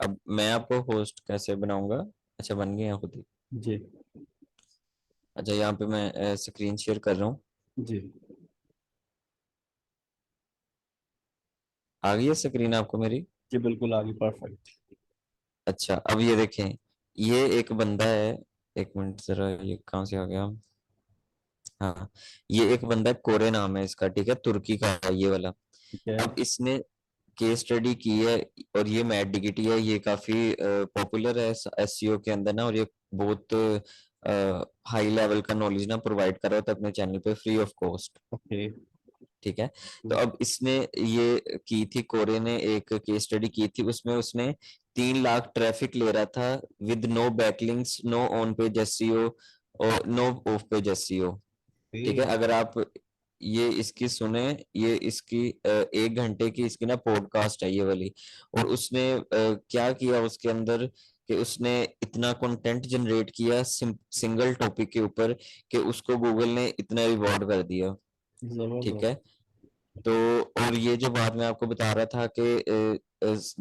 अब मैं आपको होस्ट कैसे बनाऊंगा? अच्छा, बन गए हैं खुद ही। जी। अच्छा, यहाँ पे मैं स्क्रीन शेयर कर रहा हूँ। जी। आ गई है स्क्रीन आपको मेरी? जी बिल्कुल, आगे परफेक्ट। अच्छा, अब ये देखें, ये एक बंदा है। एक मिनट जरा, ये कहाँ से आ गया? हाँ, ये एक बंदा है, कोरे नाम है इसका, ठीक है, तुर्की का है ये वाला। ठीक है। अब इसने केस स्टडी की है, और ये मैट डिगिटी है, ये काफी पॉपुलर है एसईओ के अंदर ना, और ये बहुत हाई लेवल का नॉलेज ना प्रोवाइड कर रहा होता है अपने चैनल पे फ्री ऑफ कॉस्ट। ओके। ठीक है। तो अब इसने ये की थी, कोरे ने एक केस स्टडी की थी, उसमें उसने 3 लाख ट्रैफिक ले रहा था with no backlinks, no on page SEO और नो ऑफ पेज एसईओ। ठीक है, अगर आप ये इसकी सुने, ये इसकी 1 घंटे की इसकी ना पॉडकास्ट है ये वाली। और उसने क्या किया उसके अंदर, कि उसने इतना कंटेंट जनरेट किया सिंगल टॉपिक के ऊपर, कि उसको गूगल ने इतना रिवॉर्ड कर दिया। ठीक जबरदस्त। है। तो और ये जो बात मैं आपको बता रहा था कि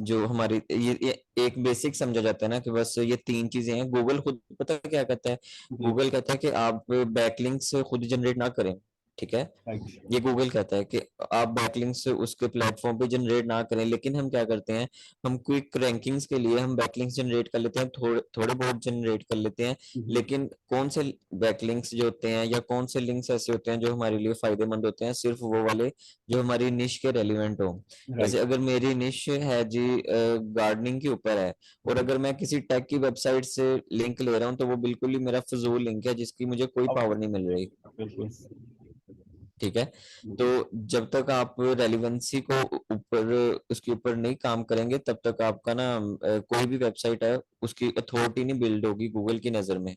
जो हमारी ये एक बेसिक समझा जाता है ना, कि बस ये 3 चीजें हैं। गूगल खुद पता है क्या कहता है? जी। गूगल कहता है कि आप बैकलिंक से खुद जनरेट ना करें। ठीक है, राइट। ये गूगल कहता है कि आप बैकलिंक से उसके प्लेटफॉर्म पे जनरेट ना करें, लेकिन हम क्या करते हैं, हम क्विक रैंकिंग्स के लिए हम बैकलिंक्स जनरेट कर लेते हैं, थोड़े थोड़े बहुत जनरेट कर लेते हैं। लेकिन कौन से बैकलिंक्स जो होते हैं, या कौन से लिंक्स ऐसे होते हैं जो हमारे लिए फायदेमंद होते हैं, सिर्फ वो वाले जो हमारी निश के रेलिवेंट हो। जैसे राइट। अगर मेरी निश है जी गार्डनिंग के ऊपर है, और अगर मैं किसी टेक की वेबसाइट से लिंक ले रहा हूँ, तो वो बिल्कुल ही मेरा फजूल लिंक है, जिसकी मुझे कोई पावर नहीं मिल रही। बिल्कुल। ठीक है। तो जब तक आप रेलिवेंसी को ऊपर उसके ऊपर नहीं काम करेंगे, तब तक आपका ना कोई भी वेबसाइट है, उसकी अथॉरिटी नहीं बिल्ड होगी गूगल की नजर में।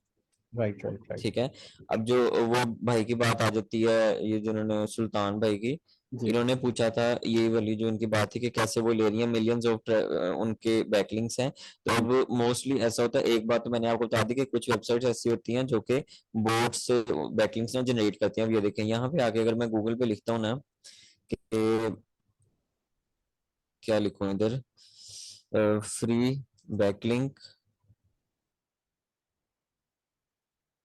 Right right right. ठीक है। अब जो वो भाई की बात आ जाती है, ये जिन्होंने सुल्तान भाई की, जी। इन्होंने पूछा था, ये वाली जो इनकी बात थी कि कैसे वो ले रही है मिलियंस ऑफ उनके बैकलिंक्स हैं। तो अब मोस्टली ऐसा होता है, एक बात तो मैंने आपको बता दी कि कुछ वेबसाइट्स ऐसी होती हैं जो कि बोट से बैकलिंक्स ना जनरेट करती हैं। अब ये देखें, यहाँ पे आके अगर मैं गूगल पे लिखता हूँ ना कि क्या लिखूं इधर, फ्री बैकलिंक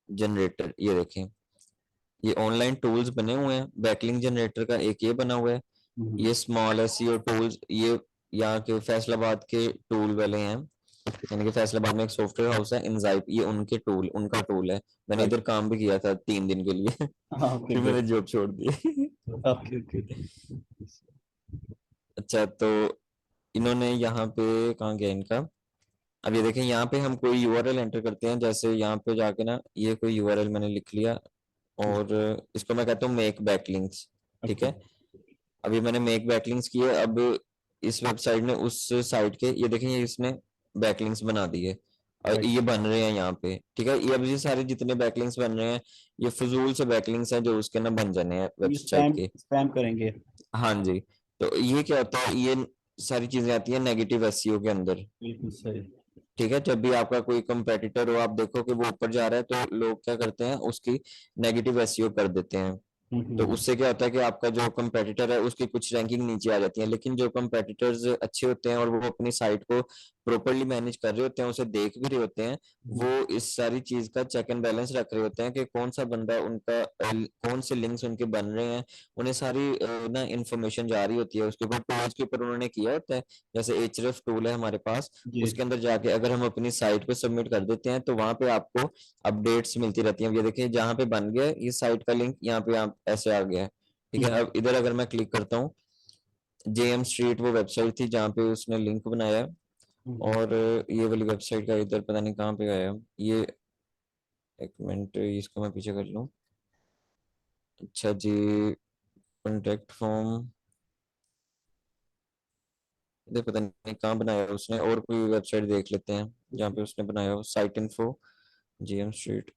जनरेटर, ये देखें, ये ऑनलाइन टूल्स बने हुए हैं बैकलिंक जनरेटर का, एक ये बना हुआ है। ये स्मॉल एसईओ टूल्स, ये यहाँ के फैसलाबाद के टूल वाले हैं। यानी कि फैसलाबाद में एक सॉफ्टवेयर हाउस है इनजाइप, ये उनके टूल, उनका टूल है। मैंने राइट। इधर काम भी किया था 3 दिन के लिए। हाँ ओके फिर मैंने गुड। जॉब छोड़ दी। Okay okay. अच्छा, तो इन्होंने यहाँ पे कहाँ गया इनका? अब ये देखें, यहाँ पे हम कोई यूआरएल एंटर करते हैं, जैसे यहाँ पे जाके ना, ये कोई यूआरएल मैंने लिख लिया, और इसको मैं कहता हूँ मेक बैकलिंक्स। ठीक ओके। है। अभी मैंने मेक बैकलिंक्स किए। अब इस वेबसाइट ने उस साइट के, ये देखें, ये इसने बैकलिंक्स बना दिए, और राइट। ये बन रहे हैं यहाँ पे। ठीक है, ये अब ये सारे जितने बैकलिंक्स बन रहे हैं, ये फजूल से बैकलिंक्स हैं जो उसके ना बन जाने हैं ये वेबसाइट स्पैम के। स्पैम करेंगे। हाँ जी। तो ये क्या होता है, ये सारी चीजें आती है नेगेटिव एसईओ के अंदर। बिल्कुल सही। ठीक है, जब भी आपका कोई कंपेटिटर हो, आप देखो कि वो ऊपर जा रहा है, तो लोग क्या करते हैं, उसकी नेगेटिव एसईओ कर देते हैं। तो हम्म। उससे क्या होता है कि आपका जो कंपेटिटर है उसकी कुछ रैंकिंग नीचे आ जाती है। लेकिन जो कंपेटिटर्स अच्छे होते हैं, और वो अपनी साइट को प्रॉपरली मैनेज कर रहे होते हैं, उसे देख भी रहे होते हैं, वो इस सारी चीज का चेक एंड बैलेंस रख रहे होते हैं कि कौन सा बंदा उनका कौन से लिंक्स उनके बन रहे हैं, उन्हें सारी ना इंफॉर्मेशन जा रही होती है उसके ऊपर, टूल्स के ऊपर उन्होंने किया होता है। जैसे एचरेफ टूल है हमारे पास, जी। उसके अंदर जाके अगर हम अपनी साइट पे सबमिट कर देते हैं, तो वहां पे आपको अपडेट्स मिलती रहती हैं। अब ये देखिए, जहाँ पे बन गया ये साइट का लिंक, यहाँ पे आप ऐसे आ गया है। ठीक है, हम्म। अब इधर अगर मैं क्लिक करता हूँ, जेएम स्ट्रीट वो वेबसाइट थी जहाँ पे उसने लिंक बनाया है। हम्म। और ये वाली वेबसाइट का इधर पता नहीं कहाँ पे आया ये। एक मिनट, इसको मैं पीछे कर लूँ। अच्छा जी, कॉन्टेक्ट फॉर्म, इधर पता नहीं कहाँ बनाया है उसने, और कोई वेबसाइट देख लेते हैं जहाँ पे उसने बनाया हो, साइट इन्फो, जेएम स्ट्रीट।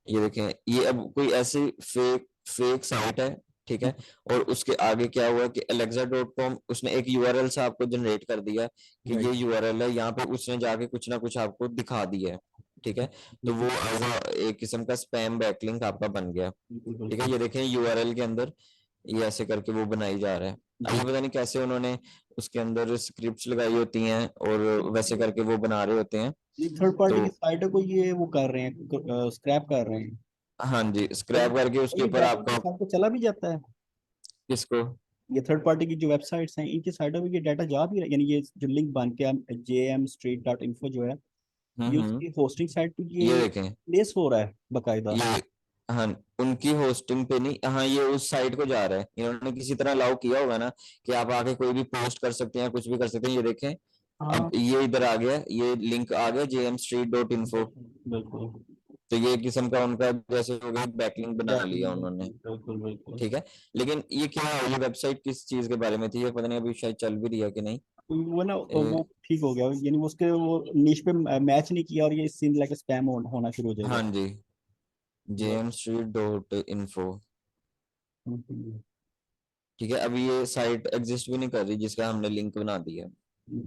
ये देखें, ये अब कोई ऐसी फेक फेक साइट है। ठीक है। और उसके आगे क्या हुआ कि alexa.com, उसने एक यूआरएल से आपको जनरेट कर दिया कि ये राइट। यूआरएल है, यहाँ पे उसने जाके कुछ ना कुछ आपको दिखा दिया है। ठीक है। तो वो बिल्कुल एक किस्म का स्पैम बैकलिंक आपका बन गया। बिल्कुल ठीक है, बिल्कुल। ये देखें यूआरएल के अंदर ये ऐसे करके वो बनाई जा रहा है। अब जी। ये पता नहीं कैसे उन्होंने उसके अंदर स्क्रिप्ट्स लगाई होती हैं और वैसे करके वो बना रहे होते हैं। ये थर्ड पार्टी तो की साइट को ये वो कर रहे हैं, स्क्रैप कर रहे हैं। हाँ जी, और स्क्रैप करके उसके ये ऊपर डाटा आपका साथ को चला भी जाता है। किसको। ये थर्ड पार्टी की जो वेबसाइट्स हैं इनकी साइटों में ये डाटा जा भी रहा है, यानी ये जो लिंक बन के jmstreet.info जो है, ये हम्म। उसकी होस्टिंग साइट पे ये ये देखें, प्लेस हो रहा है बकायदा। ये हाँ, उनकी होस्टिंग पे नहीं, हाँ ये उस साइट को जा रहा है, इन्होंने किसी तरह अलाउ किया होगा ना कि आप आके कोई भी पोस्ट कर सकते हैं, कुछ भी कर सकते हैं। ये देखें, अब हाँ ये इधर आ गया, ये लिंक आ गया jmstreet.info। बिल्कुल तो ये किस्म का उनका जैसे हो गया, बैकलिंक बना लिया उन्होंने। बिल्कुल बिल्कुल। ठीक है, लेकिन ये क्या है, ये वेबसाइट किस चीज के बारे में थी, ये पता नहीं, अभी शायद चल भी रही है कि नहीं। वो ना वो ए, ठीक हो गया, यानी वो उसके वो निश पे मैच नहीं किया और ये सीन लाइक स्पैम होना शुरू हो हाँ जाएगा। जी, jmstreet.info। हम्म, ठीक है, अभी ये साइट एग्जिस्ट भी नहीं कर रही जिसका हमने लिंक बना दिया।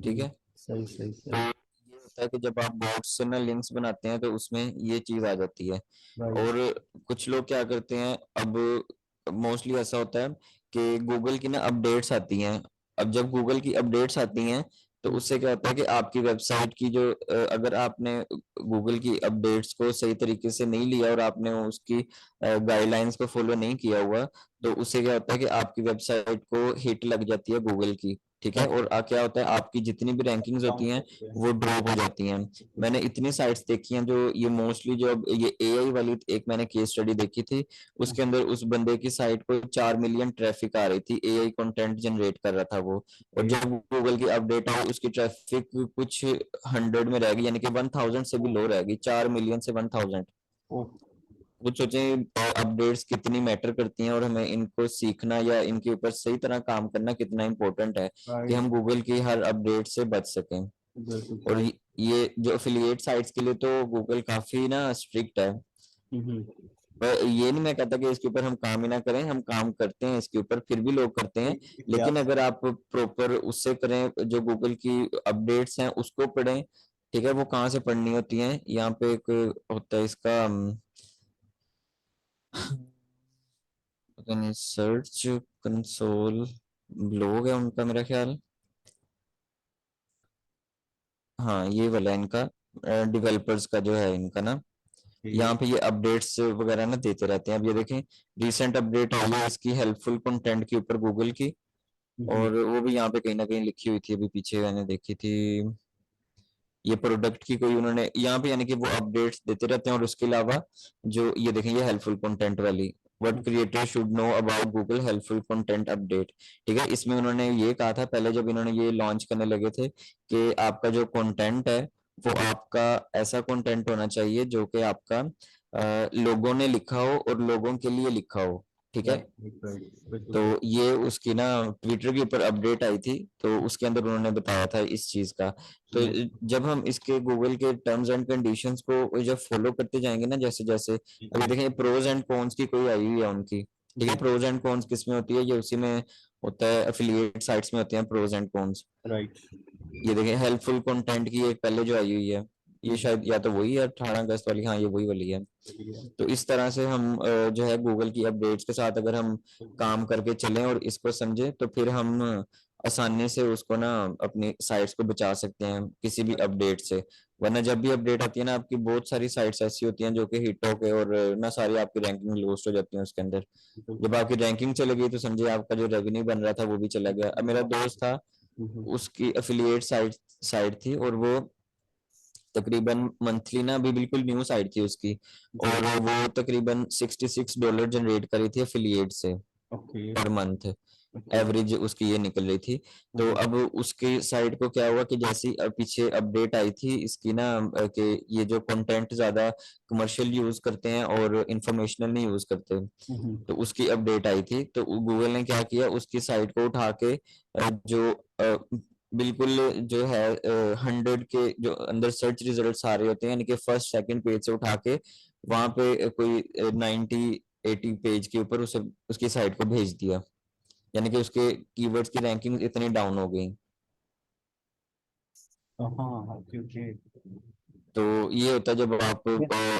ठीक है, सही सही तो सही। ये होता है कि जब आप बॉट्स से ना लिंक्स बनाते हैं तो उसमें ये चीज आ जाती है। राइट। और कुछ लोग क्या करते हैं, अब मोस्टली ऐसा होता है कि गूगल की ना अपडेट्स आती हैं। अब जब गूगल की अपडेट्स आती हैं तो उससे क्या होता है कि आपकी वेबसाइट की जो अगर आपने गूगल की अपडेट्स को सही तरीके से नहीं लिया और आपने उसकी गाइडलाइंस को फॉलो नहीं किया हुआ, तो उससे क्या होता है कि आपकी वेबसाइट को हिट लग जाती है गूगल की। ठीक है, और क्या होता है, आपकी जितनी भी रैंकिंग्स होती डाउन हैं करते वो ड्रॉप हो जाती हैं। हैं। मैंने इतनी साइट्स देखी हैं जो ये मोस्टली, जो अब ये एआई वाली एक मैंने केस स्टडी देखी थी, उसके अंदर उस बंदे की साइट को 4 मिलियन ट्रैफिक आ रही थी, एआई कंटेंट जनरेट कर रहा था वो। और जब गूगल की अपडेट आई उसकी ट्रैफिक कुछ 100 में रह गई, यानी कि 1000 से भी लो रह गई, 4 मिलियन से 1000। कुछ सोचें अपडेट्स कितनी मैटर करती हैं और हमें इनको सीखना या इनके ऊपर सही तरह काम करना कितना इम्पोर्टेंट है कि राइट हम गूगल की हर अपडेट से बच सकें। बिल्कुल और सही। ये जो अफिलिएट साइट्स के लिए तो गूगल काफी ना स्ट्रिक्ट है। हम्म, पर ये नहीं मैं कहता कि इसके ऊपर हम काम ही ना करें, हम काम करते हैं इसके ऊपर, फिर भी लोग करते हैं। एहतियात लेकिन से। अगर आप प्रॉपर उससे करें, जो गूगल की अपडेट्स हैं उसको पढ़ें। ठीक है, वो कहाँ से पढ़नी होती हैं, यहाँ पे एक होता है इसका पता नहीं, सर्च कंसोल ब्लॉग है उनका मेरा ख्याल। हाँ ये वाला है इनका, डेवलपर्स का जो है इनका ना, यहाँ ठीक। पे ये अपडेट्स वगैरह ना देते रहते हैं। अब ये देखें, रिसेंट अपडेट आई है इसकी हेल्पफुल कंटेंट के ऊपर गूगल की, हम्म, और वो भी यहाँ पे कहीं ना कहीं लिखी हुई थी, अभी पीछे मैंने देखी थी। ये प्रोडक्ट की कोई उन्होंने यहाँ पे, यानी कि वो अपडेट्स देते रहते हैं। और उसके अलावा जो ये देखें, ये हेल्पफुल कंटेंट वाली, what creator should know about Google helpful content update. ठीक है, इसमें उन्होंने ये कहा था पहले जब इन्होंने ये लॉन्च करने लगे थे कि आपका जो कंटेंट है वो आपका ऐसा कंटेंट होना चाहिए जो कि आपका लोगों ने लिखा हो और लोगों के लिए लिखा हो। ठीक है, राइट राइट बिल्कुल तो सही। ये उसकी ना ट्विटर के ऊपर अपडेट आई थी, तो उसके अंदर उन्होंने बताया था इस चीज का। तो ठीक जब हम इसके गूगल के टर्म्स एंड कंडीशंस को जब फॉलो करते जाएंगे ना, जैसे जैसे अभी देखें, प्रोज एंड कॉन्स की कोई आई हुई है उनकी। ठीक है, प्रोज एंड कॉन्स किस में होती है, ये उसी में होता है, एफिलिएट साइट्स में होते हैं प्रोज एंड कॉन्स। राइट। ये देखें, हेल्पफुल कंटेंट की एक पहले जो आई हुई है, ये शायद या तो वही है 18 अगस्त वाली, हाँ ये वही वाली है। तो इस तरह से हम जो है गूगल की अपडेट्स के साथ अगर हम काम करके चलें और इसको समझें, तो फिर हम आसानी से उसको ना अपनी साइट्स को बचा सकते हैं किसी भी अपडेट से। वरना जब भी अपडेट आती है ना, आपकी बहुत सारी साइट्स ऐसी होती हैं जो कि हिट होके और ना सारी आपकी रैंकिंग लॉस्ट हो जाती है उसके अंदर। जब आपकी रैंकिंग चली गई तो समझिए आपका जो रेवेन्यू बन रहा था वो भी चला गया। अब मेरा दोस्त था, उसकी एफिलिएट साइट साइट थी, और वो तकरीबन मंथली ना, अभी बिल्कुल न्यू साइट थी उसकी, जी। और वो तकरीबन $66 जनरेट करी थी एफिलिएट से okay per month. Okay. Average उसकी ये निकल रही थी। तो अब उसकी साइट को क्या हुआ कि जैसी पीछे अपडेट आई थी इसकी ना, कि ये जो कंटेंट ज्यादा कमर्शियल यूज करते हैं और इंफॉर्मेशनल नहीं यूज करते, तो उसकी अपडेट आई थी। तो गूगल ने क्या किया, उसकी साइट को उठा के जो बिल्कुल जो है 100 के जो अंदर सर्च रिजल्ट्स आ रहे होते हैं, यानी कि फर्स्ट सेकंड पेज से उठा के वहां पे कोई 90-80 पेज के ऊपर उसे उसकी साइट को भेज दिया, यानी कि उसके कीवर्ड्स की रैंकिंग इतनी डाउन हो गई। हाँ ओके ओके। तो ये होता है जब आप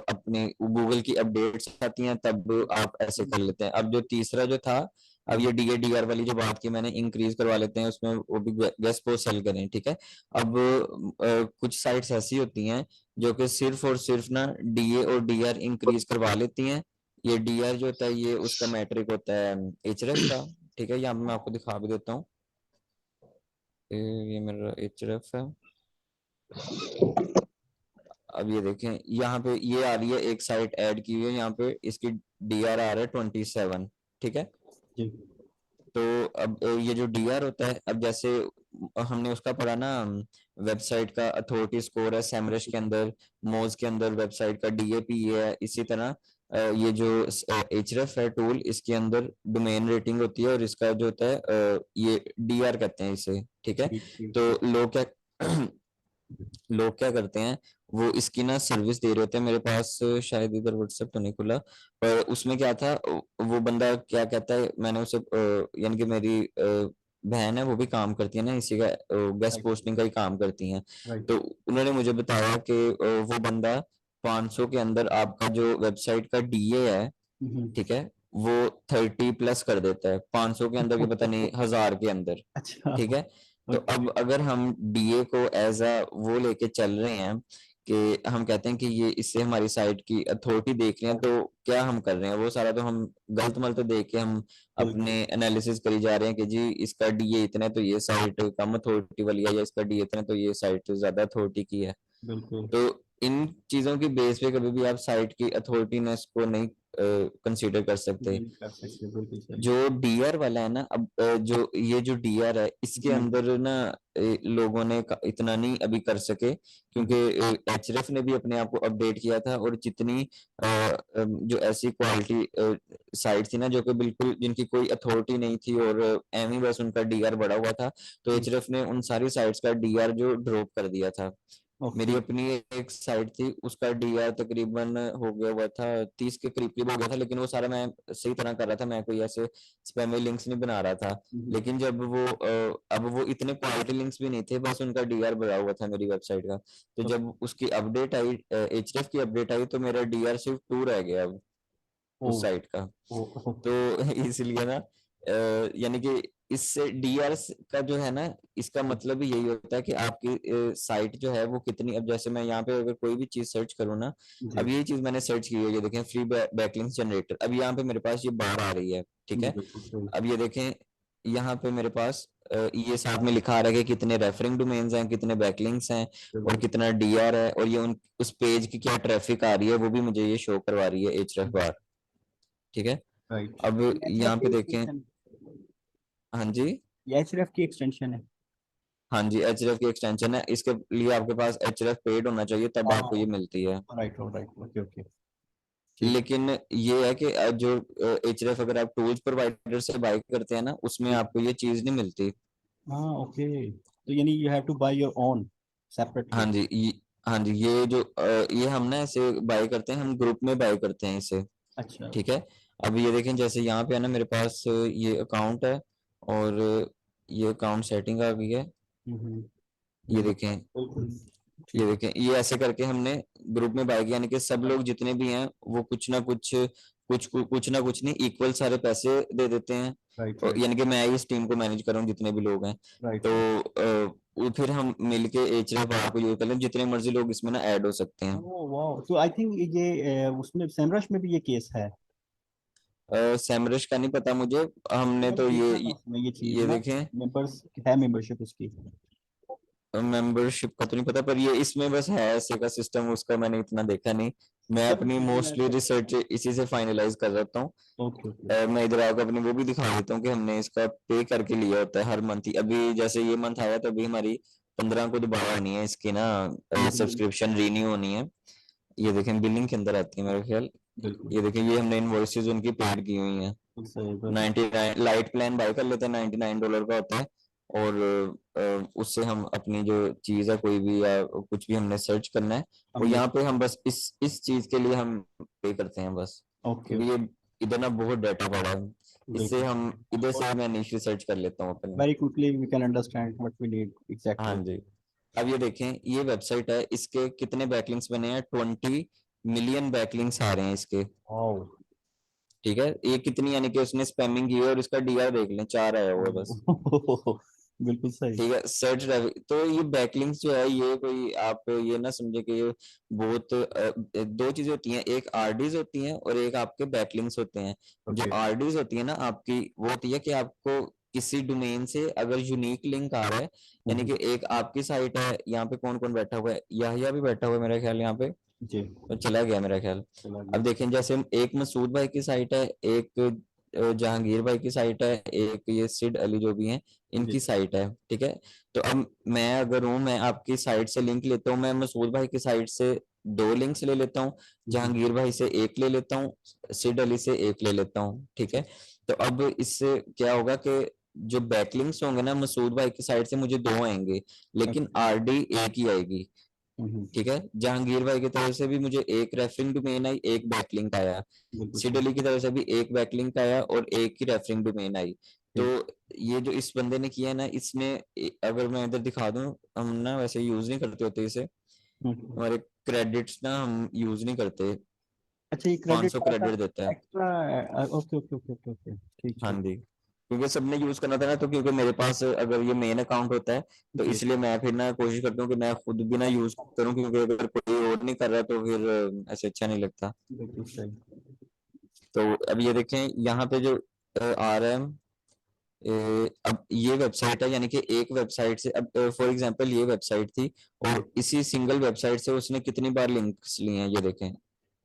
अपने गूगल की अपडेट्स आती हैं तब आप ऐसे कर लेते हैं। अब जो तीसरा जो था अब ये DADR वाली जो बात की मैंने, इंक्रीज करवा लेते हैं उसमें, वो भी गेस्ट पोस्ट सेल करें, ठीक है। अब कुछ साइट्स ऐसी होती हैं जो कि सिर्फ और सिर्फ ना DA और DR इंक्रीज करवा लेती हैं। ये DR जो होता है ये उसका मैट्रिक होता है HRF का, ठीक है। यहाँ पे मैं आपको दिखा भी देता हूँ। ये मेरा HRF है। अब ये देखें यहाँ पे ये आ रही है, एक साइट ऐड की हुई है यहाँ पे, इसकी DR आ रहा है 27, ठीक है। जी तो अब ये जो DR होता है, अब जैसे हमने उसका पढ़ा ना, वेबसाइट का अथॉरिटी स्कोर है सैमरश के अंदर, मोज के अंदर वेबसाइट का DAP ये है, इसी तरह ये जो HRF है टूल, इसके अंदर डोमेन रेटिंग होती है और इसका जो होता है ये DR कहते हैं इसे, ठीक है। ठीक ठीक तो ठीक। लोग क्या करते हैं, वो इसकी ना सर्विस दे रहे होते हैं। मेरे पास शायद इधर व्हाट्सएप तो नहीं खुला, पर उसमें क्या था, वो बंदा क्या कहता है, मैंने उसे यानी कि मेरी बहन है वो भी काम करती है ना इसी का, गेस्ट राइट पोस्टिंग का ही काम करती हैं। राइट। तो उन्होंने मुझे बताया कि वो बंदा 500 के अंदर आपका जो वेबसाइट का DA है, ठीक है, वो 30+ कर देता है, 500 के अंदर, के पता नहीं 1000 के अंदर, अच्छा। ठीक है। तो ओके। अब अगर हम DA को एज अ वो लेके चल रहे हैं कि हम कहते हैं कि ये इससे हमारी साइट की अथॉरिटी देख रहे हैं, तो क्या हम कर रहे हैं, वो सारा तो हम गलत मलत देख के हम बिल्कुल अपने एनालिसिस करी जा रहे हैं कि जी इसका DA इतना है तो ये साइट कम अथॉरिटी वाली है, या इसका DA इतना है तो ये साइट ज्यादा अथॉरिटी की है। बिल्कुल। तो इन चीजों की बेस पे कभी भी आप साइट की अथॉरिटीनेस को नहीं कंसीडर कर सकते। नहीं कर सकते, बिल्कुल सही। जो DR वाला है ना, अब जो ये जो DR है इसके हम्म, अंदर ना लोगों ने इतना नहीं अभी कर सके, क्योंकि HRF ने भी अपने आप को अपडेट किया था, और जितनी जो ऐसी क्वालिटी साइट थी ना जो कि बिल्कुल जिनकी कोई अथॉरिटी नहीं थी और एम ही बस उनका DR बढ़ा हुआ था, तो हम्म, HRF ने उन सारी साइट्स का DR जो ड्रॉप कर दिया था। मेरी ओके। अपनी एक साइट थी, उसका DR तकरीबन हो गया हुआ था 30 के करीब करीब हो गया था, लेकिन वो सारा मैं सही तरह कर रहा था, मैं कोई ऐसे स्पैमी लिंक्स नहीं बना रहा था। लेकिन जब वो अब वो इतने क्वालिटी लिंक्स भी नहीं थे, बस उनका DR बढ़ा हुआ था मेरी वेबसाइट का। तो जब ओके। उसकी अपडेट आई, HRF की अपडेट आई, तो मेरा DR सिर्फ 2 रह गया अब ओ उस साइट का। ओ ओ। तो इसलिए ना यानी कि इससे DR का जो है ना, इसका मतलब ही यही होता है कि आपकी साइट जो है वो कितनी, अब जैसे मैं यहाँ पे अगर कोई भी चीज सर्च करूँ ना, जी अब यही चीज मैंने सर्च की है, ये देखें फ्री बैकलिंक्स जनरेटर, अब यहाँ पे मेरे पास ये बाहर आ रही है, ठीक जी, है। बिल्कुल सही। अब ये देखें यहाँ पे मेरे पास ये साथ में लिखा आ रहा है कि कितने रेफरिंग डोमेन्स हैं, कितने बैकलिंक्स हैं, और बिल्कुल। कितना DR है, और ये उस पेज की क्या ट्रैफिक आ रही है वो भी मुझे ये शो करवा रही है HRF बार, ठीक है। राइट। अब एचआरएफ यहाँ पे की देखें, एक्सटेंशन, हाँ जी, ये एचआरएफ की एक्सटेंशन है। हाँ जी, HRF की एक्सटेंशन है, इसके लिए आपके पास HRF पेड होना चाहिए तब आपको ये हाँ मिलती है। Right right, okay okay. ठीक। लेकिन ये है कि जो HRF अगर आप टूल्स प्रोवाइडर से बाय करते हैं ना, उसमें जी। आपको ये चीज नहीं मिलती। हाँ ओके, तो यानी you have to buy your own हाँ सेपरेटली। जी, हाँ जी, ये जो ये हम ना ऐसे बाय करते हैं, हम ग्रुप में बाय करते हैं इसे, अच्छा। ठीक है। अब ये देखें जैसे यहाँ पे है ना मेरे पास ये अकाउंट है, और ये अकाउंट सेटिंग आ गई है, ये बिल्कुल देखें, बिल्कुल। ये ठीक। देखें, ये ऐसे करके हमने ग्रुप में बाय किया, यानी कि सब राइट लोग जितने भी हैं वो कुछ ना कुछ नहीं, इक्वल सारे पैसे दे देते हैं। राइट और राइट यानी कि मैं इस टीम को मैनेज कर रहा हूँ जितने भी लोग हैं। राइट तो राइट। वो फिर हम मिलके HRF बार को यूज कर लें, जितने मर्जी लोग इसमें ना ऐड हो सकते हैं। ओह वाओ, तो आई थिंक ये उसमें सेमरश में भी ये केस है। सैमरश का नहीं पता मुझे, हमने मैंने तो देखा था उसमें ये चीज ये ना, देखें, मेंबर्स है, मेंबरशिप उसकी। मेंबरशिप का तो नहीं पता, पर ये इसमें बस है ऐसे का सिस्टम, उसका मैंने इतना देखा नहीं। मैं चलो अपनी ठीक है, मैं मोस्टली चेक रिसर्च करता इसी से फाइनलाइज कर देता हूँ। हूँ। Okay okay. मैं इधर आकर अपनी वो भी दिखा देता हूँ कि हमने इसका पे करके लिया होता है हर मंथ ही। अभी जैसे ये मंथ आया तो अभी हमारी 15 को दोबारा आनी है इसकी ना, सब्सक्रिप्शन रीन्यू होनी है। ये देखें बिलिंग के अंदर आती है मेरा ख्याल। बिल्कुल ये देखें ये हमने इनवॉइसेज उनकी पेड की हुई हैं। बिल्कुल सही बात। 99 लाइट प्लान बाय कर लेते हैं, $99 का होता है, और उससे हम अपनी जो चीज है कोई भी या कुछ भी हमने सर्च करना है, और हमने। यहाँ पे हम बस इस चीज के लिए हम पे करते हैं बस, ओके क्योंकि ओके। ये इधर ना बहुत डाटा पड़ा है, इससे बिल्कुल। हम इधर से मैं नीचे सर्च कर लेता हूँ अपने। Very quickly we can understand what we need हाँ एग्जैक्टली। जी। अब ये देखें, ये वेबसाइट है, इसके कितने बैकलिंक्स बने हैं, 20 मिलियन बैकलिंक्स आ रहे हैं इसके, वाओ। ठीक है, ये कितनी यानी कि उसने स्पैमिंग की है, और इसका डीआर देख लें 4 आया हुआ है बस। बिल्कुल सही। ठीक है, सर्च ट्रैफिक, तो ये बैकलिंक्स जो है ये कोई आप ये ना समझे कि ये बहुत दो चीजें होती हैं, एक आरडीज होती हैं और एक आपके बैकलिंक्स होते हैं। जो ओके। आरडीज होती है ना आपकी, वो होती है कि आपको किसी डोमेन से अगर यूनिक लिंक आ रहा है, यानी कि एक आपकी साइट है, यहाँ पे कौन कौन बैठा हुआ है, याहिया भी बैठा हुआ है मेरा ख्याल यहाँ पे, जी। तो चला गया मेरा ख्याल। चला अब गया। देखें, जैसे एक मसूद भाई की साइट है, एक जहांगीर भाई की साइट है, एक ये सिड अली जो भी हैं जी। इनकी साइट है, ठीक है। तो अब मैं अगर हूँ, मैं आपकी साइट से लिंक लेता हूँ, मैं मसूद भाई की साइट से 2 लिंक्स ले लेता हूँ, जहांगीर भाई से 1 ले लेता हूँ, सिड अली से 1 ले लेता हूँ, ठीक है। ठीक। तो अब इससे क्या होगा कि जो बैकलिंक्स होंगे ना मसूद भाई की साइड से मुझे 2 आएंगे, लेकिन ओके। आरडी एक ही आएगी, हम्म। ठीक है। जहांगीर भाई की तरफ से भी मुझे एक रेफरिंग डोमेन आई, एक बैकलिंक आया, बिल्कुल सिड सही। अली की तरफ से भी एक बैकलिंक आया और एक ही रेफरिंग डोमेन आई। तो ठीक। ये जो इस बंदे ने किया है ना, इसने अगर मैं इधर दिखा दूं, हम ना वैसे यूज नहीं करते होते इसे, हम्म। हमारे क्रेडिट्स ना हम यूज नहीं करते, अच्छा, ये क्रेडिट 500 ऐसा क्रेडिट देता है। Extra. Okay okay okay okay okay, ठीक हाँ ठीक। जी, क्योंकि सबने यूज करना था ना, तो क्योंकि मेरे पास अगर ये मेन अकाउंट होता है, तो जी। इसलिए मैं फिर ना कोशिश करता हूँ कि मैं खुद भी ना यूज करूँ, क्योंकि अगर कोई और नहीं कर रहा तो फिर ऐसे अच्छा नहीं लगता। बिल्कुल सही। तो अब ये देखें यहाँ पे जो आ रहा है, अब ये वेबसाइट है, यानी कि एक वेबसाइट से, अब फॉर एग्जांपल ये वेबसाइट थी, जी। और इसी सिंगल वेबसाइट से उसने कितनी बार लिंक्स लिए हैं, ये देखें,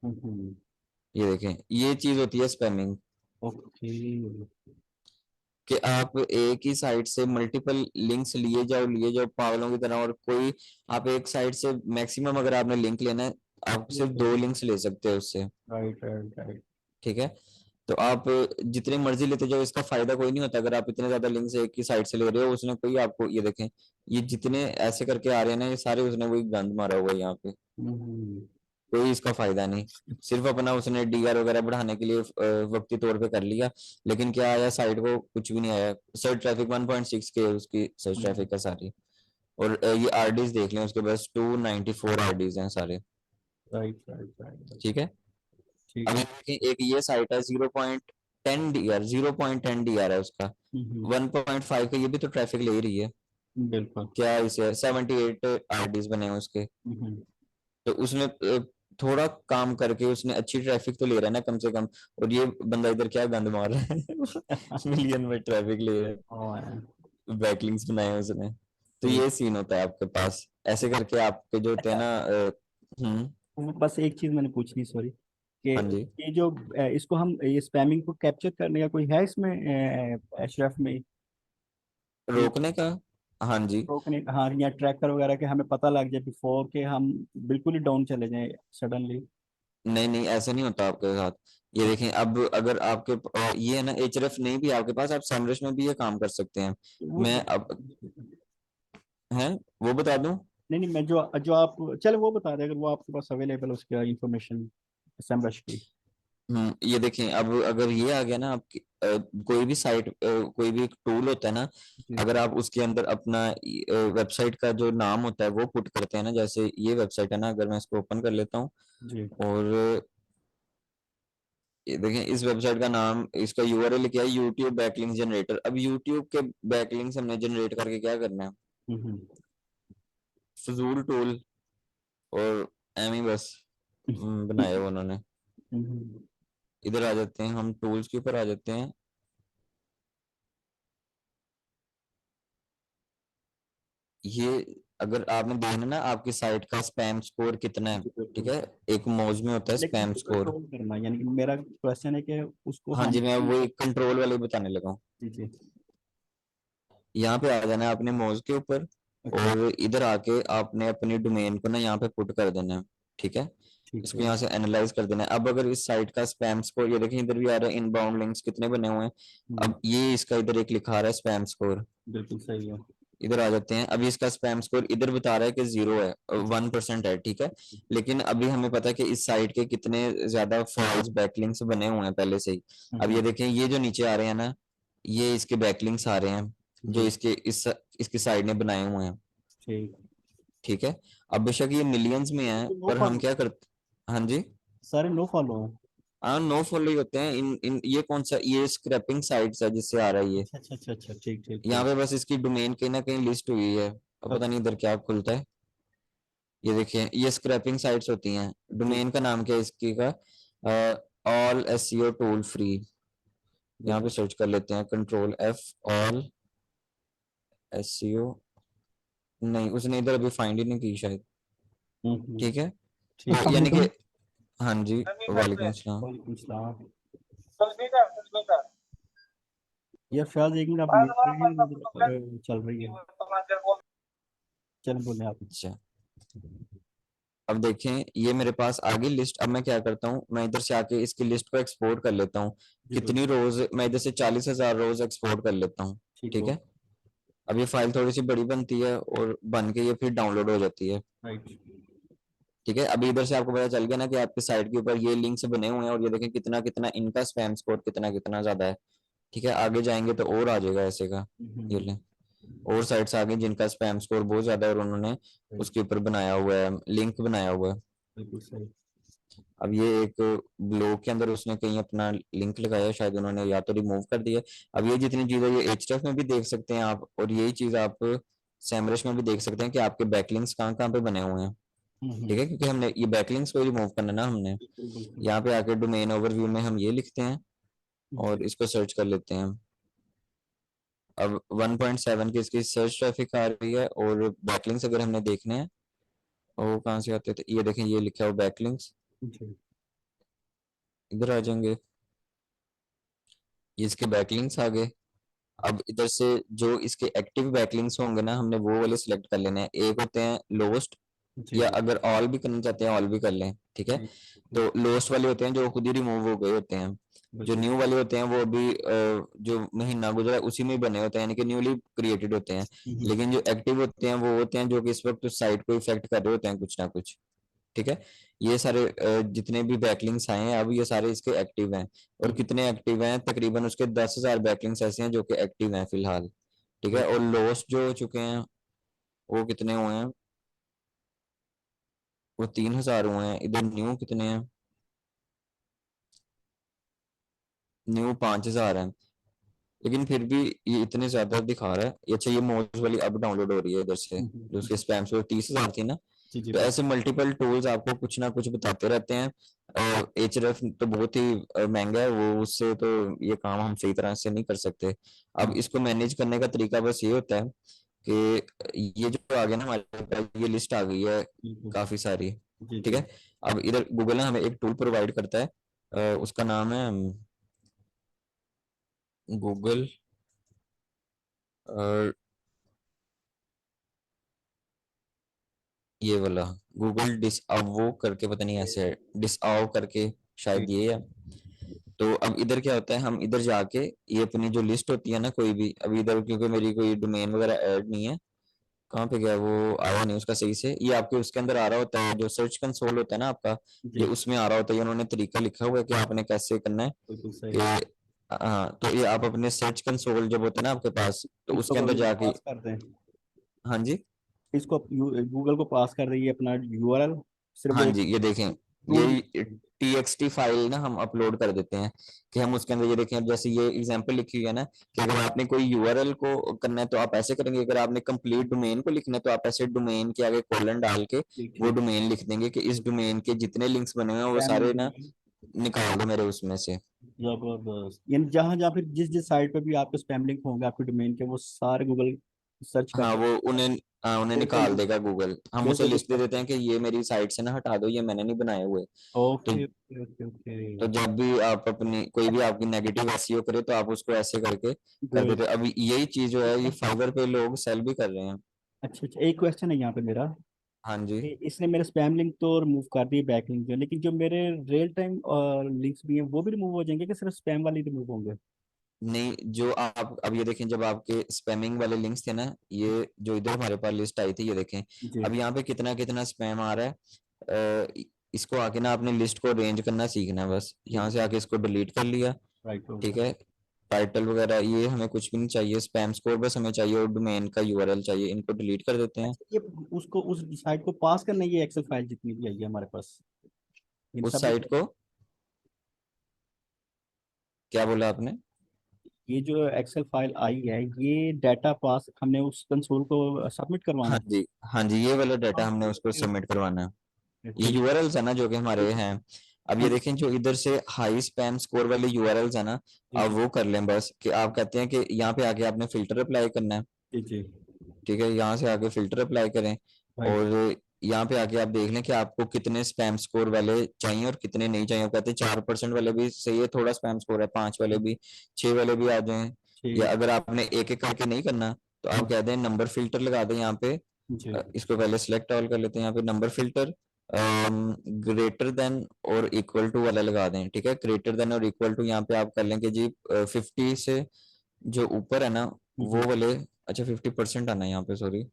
हम्म। ये देखें, ये चीज होती है स्पैमिंग, ओके। कि आप एक ही साइट से मल्टीपल लिंक्स लिए जाओ पागलों की तरह, और कोई आप एक साइट से मैक्सिमम अगर आपने लिंक लेना है, आप सिर्फ 2 लिंक्स ले सकते हो उससे, राइट राइट राइट। ठीक है। तो आप जितने मर्जी लेते जाओ, इसका फायदा कोई नहीं होता अगर आप इतने ज्यादा लिंक्स एक ही साइट से ले रहे हो, उसने कोई आपको, ये देखें, ये जितने ऐसे करके आ रहे हैं ना, ये सारे उसने वही गंद मारा हुआ है यहाँ पे, हम्म। कोई इसका फायदा नहीं, सिर्फ अपना उसने डीआर वगैरह बढ़ाने के लिए वक्ती तौर पे कर लिया, लेकिन क्या आया साइट को, कुछ भी नहीं आया। सर्च ट्रैफिक 1.6 के उसकी सर्च ट्रैफिक का सारी, और ये आरडीज देख लें उसके पास 294 आरडीज हैं सारे, राइट राइट राइट। ठीक है। ठीक अभी है। देखें, एक ये साइट है 0.10 डीआर, 0.10 डीआर है उसका, हम्म। 1.5 का, ये भी तो ट्रैफिक ले ही रही है। बिल्कुल। क्या इसे 78 आरडीज बने हैं उसके, हम्म। तो उसने थोड़ा काम करके उसने अच्छी ट्रैफिक तो ले रहा है ना कम से कम, और ये बंदा इधर क्या गंद मार रहा है मिलियन में ट्रैफिक ले रहा हाँ। है, बैकलिंक्स बनाए हैं उसने। तो ठीक। ये सीन होता है आपके पास, ऐसे करके आपके जो होते हैं अच्छा, ना बस एक चीज मैंने पूछनी, सॉरी, कि हाँ जी, ये जो इसको हम ये स्पैमिंग को कैप्चर करने का कोई है इसमें एशरफ में कोई रोकने का, हाँ जी, रोकने, हाँ, या ट्रैकर वगैरह के हमें पता लग जाए बिफोर के हम बिल्कुल ही डाउन चले जाएं सडनली। नहीं नहीं ऐसा नहीं होता आपके साथ। ये देखें, अब अगर आपके ये है ना, एचआरएफ नहीं भी आपके पास, आप सैमरश में भी ये काम कर सकते हैं। वो मैं अब है वो बता दूं। नहीं नहीं, मैं जो जो आप, चलो वो बता दें अगर वो आपके पास अवेलेबल उसका इंफॉर्मेशन सैमरश की। ये देखें, अब अगर ये आ गया ना आपकी कोई भी साइट, कोई भी एक टूल होता है ना, जी। अगर आप उसके अंदर अपना वेबसाइट का जो नाम होता है वो पुट करते हैं ना, जैसे ये वेबसाइट है ना, अगर मैं इसको ओपन कर लेता हूँ, जी। और ये देखें, इस वेबसाइट का नाम, इसका यूआरएल क्या है, यूट्यूब बैकलिंक जनरेटर। अब यूट्यूब के बैकलिंक्स हमने जनरेट करके क्या करना है, हम्म। फजूल टूल, और एम ही बस बनाए हुए उन्होंने। हम्म। इधर आ जाते हैं, हम टूल्स के ऊपर आ जाते हैं, ये अगर आपने देखना ना आपकी साइट का स्पैम स्कोर कितना है, जी, ठीक बिल्कुल। है, एक मौज में होता है लेकिन स्पैम उसको स्कोर। कंट्रोल करना, यानी कि मेरा क्वेश्चन है कि उसको हाँ हम। जी, मैं वही कंट्रोल वाले बताने लगा हूँ। जी जी। यहाँ पे आ जाना है आपने मौज के ऊपर, ओके। और इधर आके आपने अपनी डोमेन को ना यहाँ पे पुट कर देना है, ठीक है। ठीक इसको है। यहाँ से एनालाइज कर देना है। अब अगर इस साइट का स्पैम स्कोर, ये देखिए इधर भी आ रहा है, इनबाउंड लिंक्स कितने बने हुए हैं, हम्म। अब ये इसका इधर एक लिखा रहा है स्पैम स्कोर, बिल्कुल सही है। इधर आ जाते हैं। अभी इसका स्पैम स्कोर इधर बता रहा है कि 0 है, जी। 1% है, ठीक है। लेकिन अभी हमें पता है कि इस साइट के कितने ज्यादा फॉल्स बैकलिंक्स बने हुए हैं पहले से ही। अब ये हम्म। देखें, ये जो नीचे आ रहे हैं ना, ये इसके बैकलिंक्स आ रहे हैं, जो जी। इसके इसकी साइड ने बनाए हुए हैं, ठीक। ठीक है। अब बेशक ये मिलियंस में है, नो पर हम फॉलो, क्या करते, हाँ जी, सारे नो फॉलो हैं। हाँ नो फॉलो ही होते हैं इन ये कौन सा, ये स्क्रैपिंग साइट्स है जिससे आ रहा है ये। अच्छा अच्छा अच्छा अच्छा, ठीक ठीक यहाँ ठीक। पे बस इसकी डोमेन कहीं ना कहीं लिस्ट हुई है, अब पता नहीं इधर क्या खुलता है। ये देखिए ये स्क्रैपिंग साइट्स होती हैं। ठीक। डोमेन का नाम क्या है इसकी का, ऑल एसईओ टूल फ्री। यहाँ पे बिल्कुल। सर्च कर लेते हैं, कंट्रोल एफ, ऑल एसईओ। नहीं उसने इधर अभी फाइंड ही नहीं की शायद। ठीक है, ठीक। तो यानी कि, वालेकुम। हाँ जी, वालेकुम सलाम। वालेकुम सलाम। यार फयाज एक मिनट आप म्यूट रहिए, मतलब चल रही है। चल बोले आप। अच्छा, अब देखें ये मेरे पास आ गई लिस्ट। अब मैं क्या करता हूँ, मैं इधर से आके इसकी लिस्ट को एक्सपोर्ट कर लेता हूँ। जी कितनी बिल्कुल। रोज, मैं इधर से 40,000 रोज एक्सपोर्ट कर लेता हूँ। ठीक ठीक हो। है, अब ये फाइल थोड़ी सी बड़ी बनती है और बन के ये फिर डाउनलोड हो जाती है। राइट। ठीक है, अभी इधर से आपको पता चल गया ना कि आपके साइट के ऊपर ये लिंक्स बने हुए हैं, और ये देखें कितना कितना इनका स्पैम स्कोर कितना कितना ज्यादा है। ठीक है, आगे जाएंगे तो और आ जाएगा ऐसे का। ये लें, और साइट्स आ गई जिनका स्पैम स्कोर बहुत ज्यादा है और उन्होंने राइट। उसके ऊपर बनाया हुआ है, लिंक बनाया हुआ है। बिल्कुल सही। अब ये एक ब्लॉग के अंदर उसने कहीं अपना लिंक लगाया, शायद उन्होंने या तो रिमूव कर दिया। अब ये जितनी चीजें ये एचटीएफ में भी देख सकते हैं आप, और यही चीज आप सैमरश में भी देख सकते हैं कि आपके बैकलिंक्स कहाँ कहाँ पे बने हुए हैं। ठीक है, क्योंकि हमने ये बैकलिंक्स को रिमूव करना है ना हमने। बिल्कुल बिल्कुल। यहाँ पे आके डोमेन ओवरव्यू में हम ये लिखते हैं जी। और इसको सर्च कर लेते हैं। अब 1.7 की इसकी सर्च ट्रैफिक आ रही है, और बैकलिंक्स अगर हमने देखने हैं, और वो कहाँ से आते थे, ये देखें ये लिखा हुआ बैकलिंक्स। जी। इधर आ जाएंगे, ये इसके बैकलिंक्स आ गए। अब इधर से जो इसके एक्टिव बैकलिंक्स होंगे ना, हमने वो वाले सिलेक्ट कर लेने हैं। एक होते हैं लोस्ट, जी या जी। अगर ऑल भी करना चाहते हैं ऑल भी कर लें। ठीक है, ठीक तो ठीक। लोस्ट वाले होते हैं जो खुद ही रिमूव हो गए होते हैं। जो बिल्कुल। न्यू वाले होते हैं वो अभी जो महीना गुजरा है उसी में ही बने होते हैं, यानी कि न्यूली क्रिएटेड होते हैं। लेकिन जो एक्टिव होते हैं वो होते हैं जो कि इस वक्त उस साइट को इफेक्ट कर रहे होते हैं कुछ ना कुछ। ठीक है, ये सारे जितने भी बैकलिंक्स आए हैं अब ये सारे इसके एक्टिव हैं। और कितने एक्टिव हैं, तकरीबन उसके 10,000 बैकलिंक्स ऐसे हैं जो कि एक्टिव हैं फिलहाल। ठीक है, और लॉस्ट जो हो चुके हैं वो कितने हुए हैं, वो 3,000 हुए हैं। इधर न्यू कितने हैं, न्यू 5,000 हैं। लेकिन फिर भी ये इतने ज्यादा दिखा रहा है। अच्छा ये मौज वाली अब डाउनलोड हो रही है इधर से, जो उसके स्पैम से 30,000 थी ना। जी जी तो बिल्कुल। ऐसे मल्टीपल टूल्स आपको कुछ ना कुछ बताते रहते हैं। और एचरएफ तो बहुत ही महंगा है वो, उससे तो ये काम हम सही तरह से नहीं कर सकते। अब इसको मैनेज करने का तरीका बस ये होता है कि ये जो आ गया ना हमारे पास, ये लिस्ट आ गई है बिल्कुल। काफी सारी। जी ठीक जी। है, अब इधर गूगल ना हमें एक टूल प्रोवाइड करता है, उसका नाम है गूगल, ये वाला गूगल डिसअवो करके, पता नहीं ऐसे है, डिसअवो करके शायद ठीक। ये है। तो अब इधर क्या होता है, हम इधर जाके ये अपनी जो लिस्ट होती है ना कोई भी, अभी इधर क्योंकि मेरी कोई डोमेन वगैरह ऐड नहीं है, कहाँ पे गया वो, आया नहीं उसका सही से। ये आपके उसके अंदर आ रहा होता है, जो सर्च कंसोल होता है ना आपका, ये जी। उसमें आ रहा होता है। ये उन्होंने तरीका लिखा हुआ है कि आपने कैसे करना है बिल्कुल सही। कि, हाँ तो ये आप अपने सर्च कंसोल जब होता है ना आपके पास, तो इसको उसके अंदर गूगल को जाके, पास कर दें। हाँ जी, इसको गूगल को पास कर दें, ये अपना यूआरएल, सिर्फ वो हाँ एक जी, ये देखें टूल। ये टीएक्सटी फाइल ना हम अपलोड कर देते हैं, कि हम उसके अंदर ये देखें, जैसे ये एग्जांपल लिखी हुई है ना, कि अगर आपने कोई यूआरएल को करना है तो आप ऐसे करेंगे, अगर आपने कंप्लीट डोमेन को लिखना है तो आप ऐसे डोमेन के आगे कोलन डाल के ठीक वो ठीक। डोमेन लिख देंगे कि इस डोमेन के जितने लिंक्स बने हुए हैं वो स्पैम सारे ना डोमेन। निकाल दो मेरे उसमें से। जबरदस्त, यानी जहाँ जहाँ फिर जिस जिस साइट पे भी आपके स्पैम लिंक होंगे आपके डोमेन के, वो सारे गूगल सर्च हाँ करके वो उन्हें, हाँ उन्हें निकाल बिल्कुल देगा गूगल। हम उसे बिल्कुल लिस्ट दे बिल्कुल। देते हैं कि ये मेरी साइट से ना हटा दो, ये मैंने नहीं बनाए हुए। तो ओके ओके ओके ओके। तो जब भी आप अपनी कोई भी आपकी नेगेटिव एसईओ करे तो आप उसको ऐसे करके कर गुड। देते हैं। अभी यही चीज जो है ये फाइवर पे लोग सेल भी कर रहे हैं। अच्छा अच्छा, एक क्वेश्चन है यहाँ पे मेरा हाँ जी, कि इसने मेरे स्पैम लिंक तो रिमूव कर दिए, बैक लिंक जो, लेकिन जो मेरे रियल टाइम और लिंक्स भी हैं वो भी रिमूव हो जाएंगे कि सिर्फ स्पैम वाले रिमूव होंगे? नहीं जो आप अब ये देखें, जब आपके स्पैमिंग वाले लिंक्स थे ना, ये जो इधर हमारे पास लिस्ट आई थी, ये देखें जी। अब यहाँ पे कितना कितना स्पैम आ रहा है। इसको आके ना आपने लिस्ट को अरेंज करना सीखना है बस। यहाँ से बिल्कुल। आके इसको डिलीट कर लिया। राइट हो ठीक गया। है, टाइटल वगैरह ये हमें कुछ भी नहीं चाहिए, स्पैम स्कोर बस हमें चाहिए, और डोमेन का यूआरएल चाहिए, इनको डिलीट कर देते हैं। अच्छा, ये उसको उस साइट को पास करना है, ये एक्सेल फाइल जितनी भी आई है हमारे पास, इन उस सब में साइट को क्या बोला आपने? ये जो एक्सेल फाइल आई है, ये डाटा पास हमने उस कंसोल को सबमिट करवाना हाँ है। जी, हाँ जी, ये वाला डाटा हमने उसको ओके सबमिट करवाना है। ओके, ये ठीक यूआरएल्स है ना जो कि हमारे हैं। अब ये हाँ देखें जो इधर से हाई स्पैम स्कोर वाले यूआरएल्स है ना, जी अब जी वो कर लें बस, कि आप कहते हैं कि यहाँ पे आके आपने फिल्टर अप्लाई करना है। जी जी, ठीक है, यहाँ से आके फिल्टर अप्लाई करें, राइट। और यहाँ पे आके आप देख लें कि आपको कितने स्पैम स्कोर वाले चाहिए और कितने नहीं चाहिए। आप कहते हैं 4% वाले भी सही है, थोड़ा स्पैम स्कोर है, 5 वाले भी, 6 वाले भी आ जाएं। या ठीक। अगर आपने एक एक करके नहीं करना, तो आप कहते हैं नंबर फिल्टर लगा दें यहाँ पे। जी इसको पहले सिलेक्ट ऑल कर लेते हैं, यहाँ पे नंबर फिल्टर ग्रेटर देन और इक्वल टू वाला लगा दें। ठीक है, ग्रेटर देन और इक्वल टू यहाँ पे आप कर लें कि जी 50 से जो ऊपर है ना, वो वाले। अच्छा, 50% आना है यहाँ पे, सॉरी,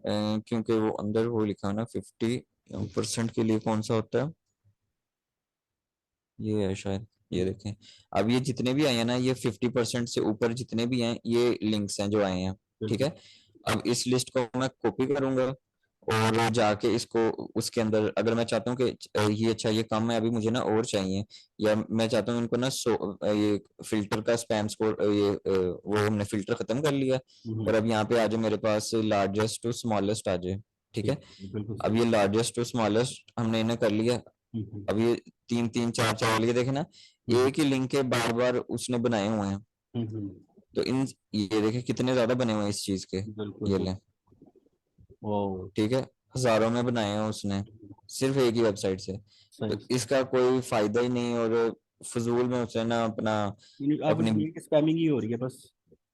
क्योंकि वो अंदर वो लिखा है ना 50% के लिए कौन सा होता है, ये है शायद। ये देखें, अब ये जितने भी आए हैं ना, ये 50% से ऊपर जितने भी हैं, ये लिंक्स हैं जो आए हैं। ठीक बिल्कुल। है, अब इस लिस्ट को मैं कॉपी करूंगा, और जाके इसको उसके अंदर, अगर मैं चाहता हूँ कि ये अच्छा ये कम है अभी मुझे ना और चाहिए, या मैं चाहता हूँ इनको ना ये फिल्टर का स्पैम स्कोर, वो हमने फिल्टर खत्म कर लिया, और अब यहाँ पे आ जाए मेरे पास लार्जेस्ट टू स्मॉलेस्ट आ जाए। ठीक है, ठीक, बिल्कुल अब सही। ये लार्जेस्ट टू स्मॉलेस्ट हमने इन्हें कर लिया। हम्म अब ये 3 3 4 4 वाले देखे ना, हम्म एक ही लिंक के बार बार उसने बनाए हुए हैं। हम्म, तो इन, ये देखे कितने ज्यादा बने हुए हैं इस चीज के। बिल्कुल ये बिल्कुल। ले, ओ, ठीक है, हजारों में बनाए हैं उसने, सिर्फ एक ही वेबसाइट से। तो सही। इसका कोई फायदा ही नहीं, और फजूल में उसने ना अपना, अब अपनी, ये स्पैमिंग ही हो रही है बस।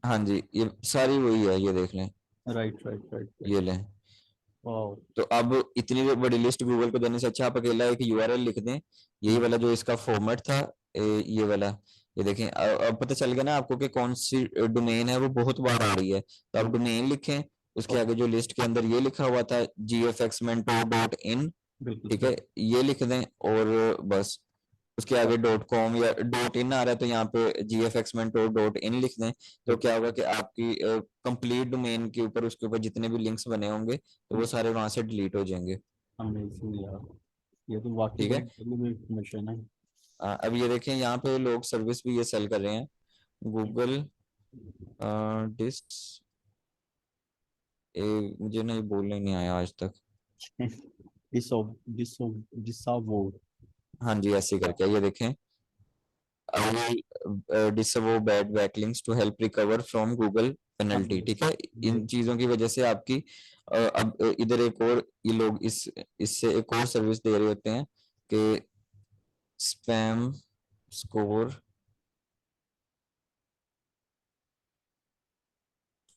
हाँ जी, ये सारी वही है, ये देख लें। Right right right right. ये लें, वाओ। तो अब इतनी बड़ी लिस्ट गूगल को देने से अच्छा आप अकेला एक यूआरएल लिख दें। यही वाला जो इसका फॉर्मेट था, ये वाला, ये देखें, अब पता चल गया ना आपको कि कौन सी डोमेन है वो बहुत बार आ रही है, तो आप डोमेन लिखें, उसके आगे जो लिस्ट के अंदर ये लिखा हुआ था gfxmentor.in, बिल्कुल ठीक सही। है, ये लिख दें, और बस उसके आगे .com या .in आ रहा है, तो यहाँ पे gfxmentor.in लिख दें। तो क्या होगा कि आपकी कंप्लीट डोमेन के ऊपर, उसके ऊपर जितने भी लिंक्स बने होंगे, तो वो सारे वहां से डिलीट हो जाएंगे। अमेजिंग यार, ये तो वाकई ठीक बड़ी है, वैल्यूबल इंफॉर्मेशन है। अब ये देखें यहाँ पे लोग सर्विस भी ये सेल कर रहे हैं, गूगल डिस्क, मुझे ना ये बोलने नहीं आया आज तक। डिसो डिसो डिसावो। हाँ जी, ऐसे ही करके ये देखें, I disavow bad backlinks to help recover from Google penalty. ठीक है, इन चीजों की वजह से आपकी अब इधर एक और ये लोग इससे एक और सर्विस दे रहे होते हैं कि स्पैम स्कोर।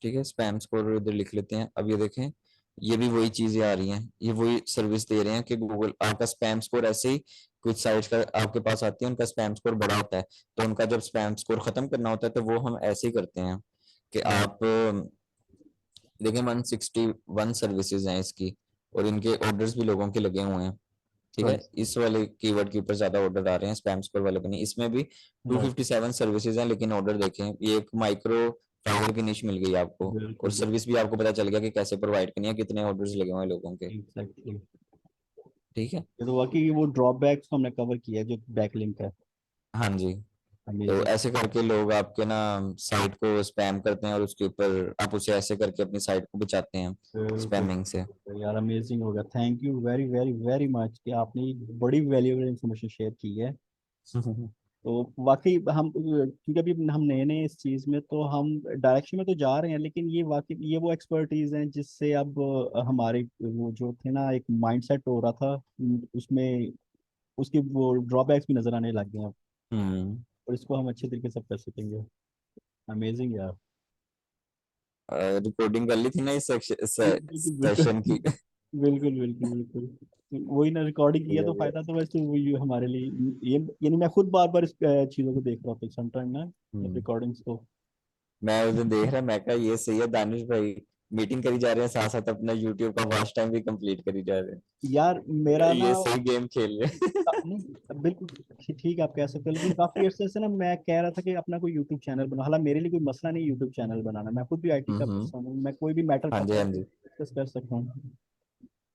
ठीक है, स्पैम स्कोर इधर लिख लेते हैं। अब ये देखें, ये भी वही चीजें आ रही हैं, ये वही सर्विस दे रहे हैं कि गूगल आपका स्पैम स्कोर ऐसे ही, कुछ साइट्स का आपके पास आती है, उनका स्पैम स्कोर बड़ा होता है, तो उनका जब स्पैम स्कोर खत्म करना होता है, तो वो हम ऐसे ही करते हैं कि आप देखिए 161 सर्विसेज हैं इसकी, और इनके ऑर्डर्स भी लोगों के लगे हुए हैं। ठीक है, राइट इस वाले कीवर्ड के ऊपर ज्यादा ऑर्डर आ रहे हैं, स्पैम स्कोर वाले बने, इसमें भी राइट। 257 सर्विसेज हैं, लेकिन ऑर्डर देखें, ये एक माइक्रो टावर की निश मिल गई आपको, और बिल्कुल बिल्कुल। सर्विस भी आपको पता चल गया कि कैसे प्रोवाइड करनी है, कितने ऑर्डर्स लगे हुए हैं लोगों के। एग्जैक्टली। ठीक है, ये तो वाकई वो ड्रॉबैक्स हमने कवर किया है जो बैकलिंक है। हाँ जी, तो अमेजिंग। ऐसे करके लोग आपके ना साइट को स्पैम करते हैं, और उसके ऊपर आप उसे ऐसे करके अपनी साइट को बचाते हैं बिल्कुल स्पैमिंग से। यार, अमेजिंग हो गया। Thank you very very very much कि आपने ये बड़ी वैल्यूएबल इंफॉर्मेशन शेयर की है। तो वाकई हम, क्योंकि अभी हम नए नए इस चीज़ में, तो हम डायरेक्शन में तो जा रहे हैं, लेकिन ये वाकई ये वो एक्सपर्टीज हैं जिससे अब हमारे वो जो थे ना, एक माइंडसेट हो रहा था उसमें, उसके वो ड्रॉबैक्स भी नजर आने लग गए हैं अब, हम्म, और इसको हम अच्छे तरीके से कर सकेंगे। अमेजिंग यार। रिकॉर्डिंग कर ली थी ना इस बिल्कुल सेशन बिल्कुल की। बिल्कुल बिल्कुल बिल्कुल। वही ना, रिकॉर्डिंग किया तो फायदा तो वैसे तो वही हमारे लिए, ये यानी मैं खुद बार बार इस चीज़ों को देख रहा हूँ समटाइम ना, हम्म, रिकॉर्डिंग्स को। मैं उस दिन देख रहा, मैं कहा ये सही है, दानिश भाई मीटिंग करी जा रहे हैं, साथ साथ अपना यूट्यूब का वॉच टाइम भी कंप्लीट करी जा रहे हैं। यार मैं कहा, मेरा ना, ये सही गेम खेल रहे हैं। नहीं बिल्कुल ठीक आप कह सकते हो, लेकिन काफी अरसे से ना मैं कह रहा था कि अपना कोई यूट्यूब चैनल बना। हालांकि मेरे लिए कोई मसला नहीं यूट्यूब चैनल बनाना, मैं खुद भी आईटी का हम्म, पर्सन हूँ, मैं कोई भी मैटर हाँ जी, पता हाँ है जी, डिस्कस कर सकता हूँ।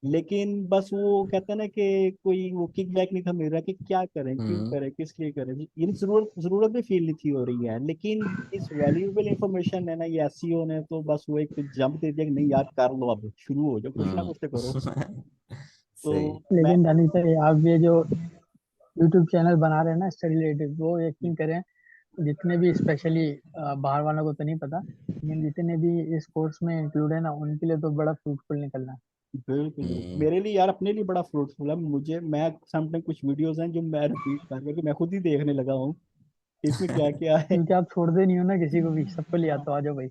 लेकिन बस वो कहते हैं ना कि कोई वो किक बैक नहीं था मिल रहा कि क्या करें, क्यों हम्म। करें, किस लिए करें, यानी जरूरत जरूरत भी फील नहीं थी हो रही है। लेकिन इस वैल्यूएबल इंफॉर्मेशन है ना, ये एसईओ ने तो बस वो एक जंप दे दिया कि नहीं यार कर लो, अब शुरू हो जाओ, कुछ ना हम्म। कुछ तो करो। सही। तो मैं लेकिन दानिश भाई, आप ये जो यूट्यूब चैनल बना रहे हैं ना स्टडी रिलेटेड, वो यकीन करें, जितने भी स्पेशली बाहर वालों को तो नहीं पता, लेकिन जितने भी इस कोर्स में इंक्लूड है ना, उनके लिए तो बड़ा फ्रूटफुल निकलना है। बिल्कुल बिल्कुल। हम्म। मेरे लिए यार, अपने लिए बड़ा फ्रूटफुल है। मुझे मैं समटाइम कुछ वीडियोस हैं जो मैं रिपीट करके मैं खुद ही देखने लगा हूँ इसमें क्या क्या है। क्योंकि आप छोड़ते नहीं हो ना किसी को भी, सबको ले आते हो, आ जाओ भाई।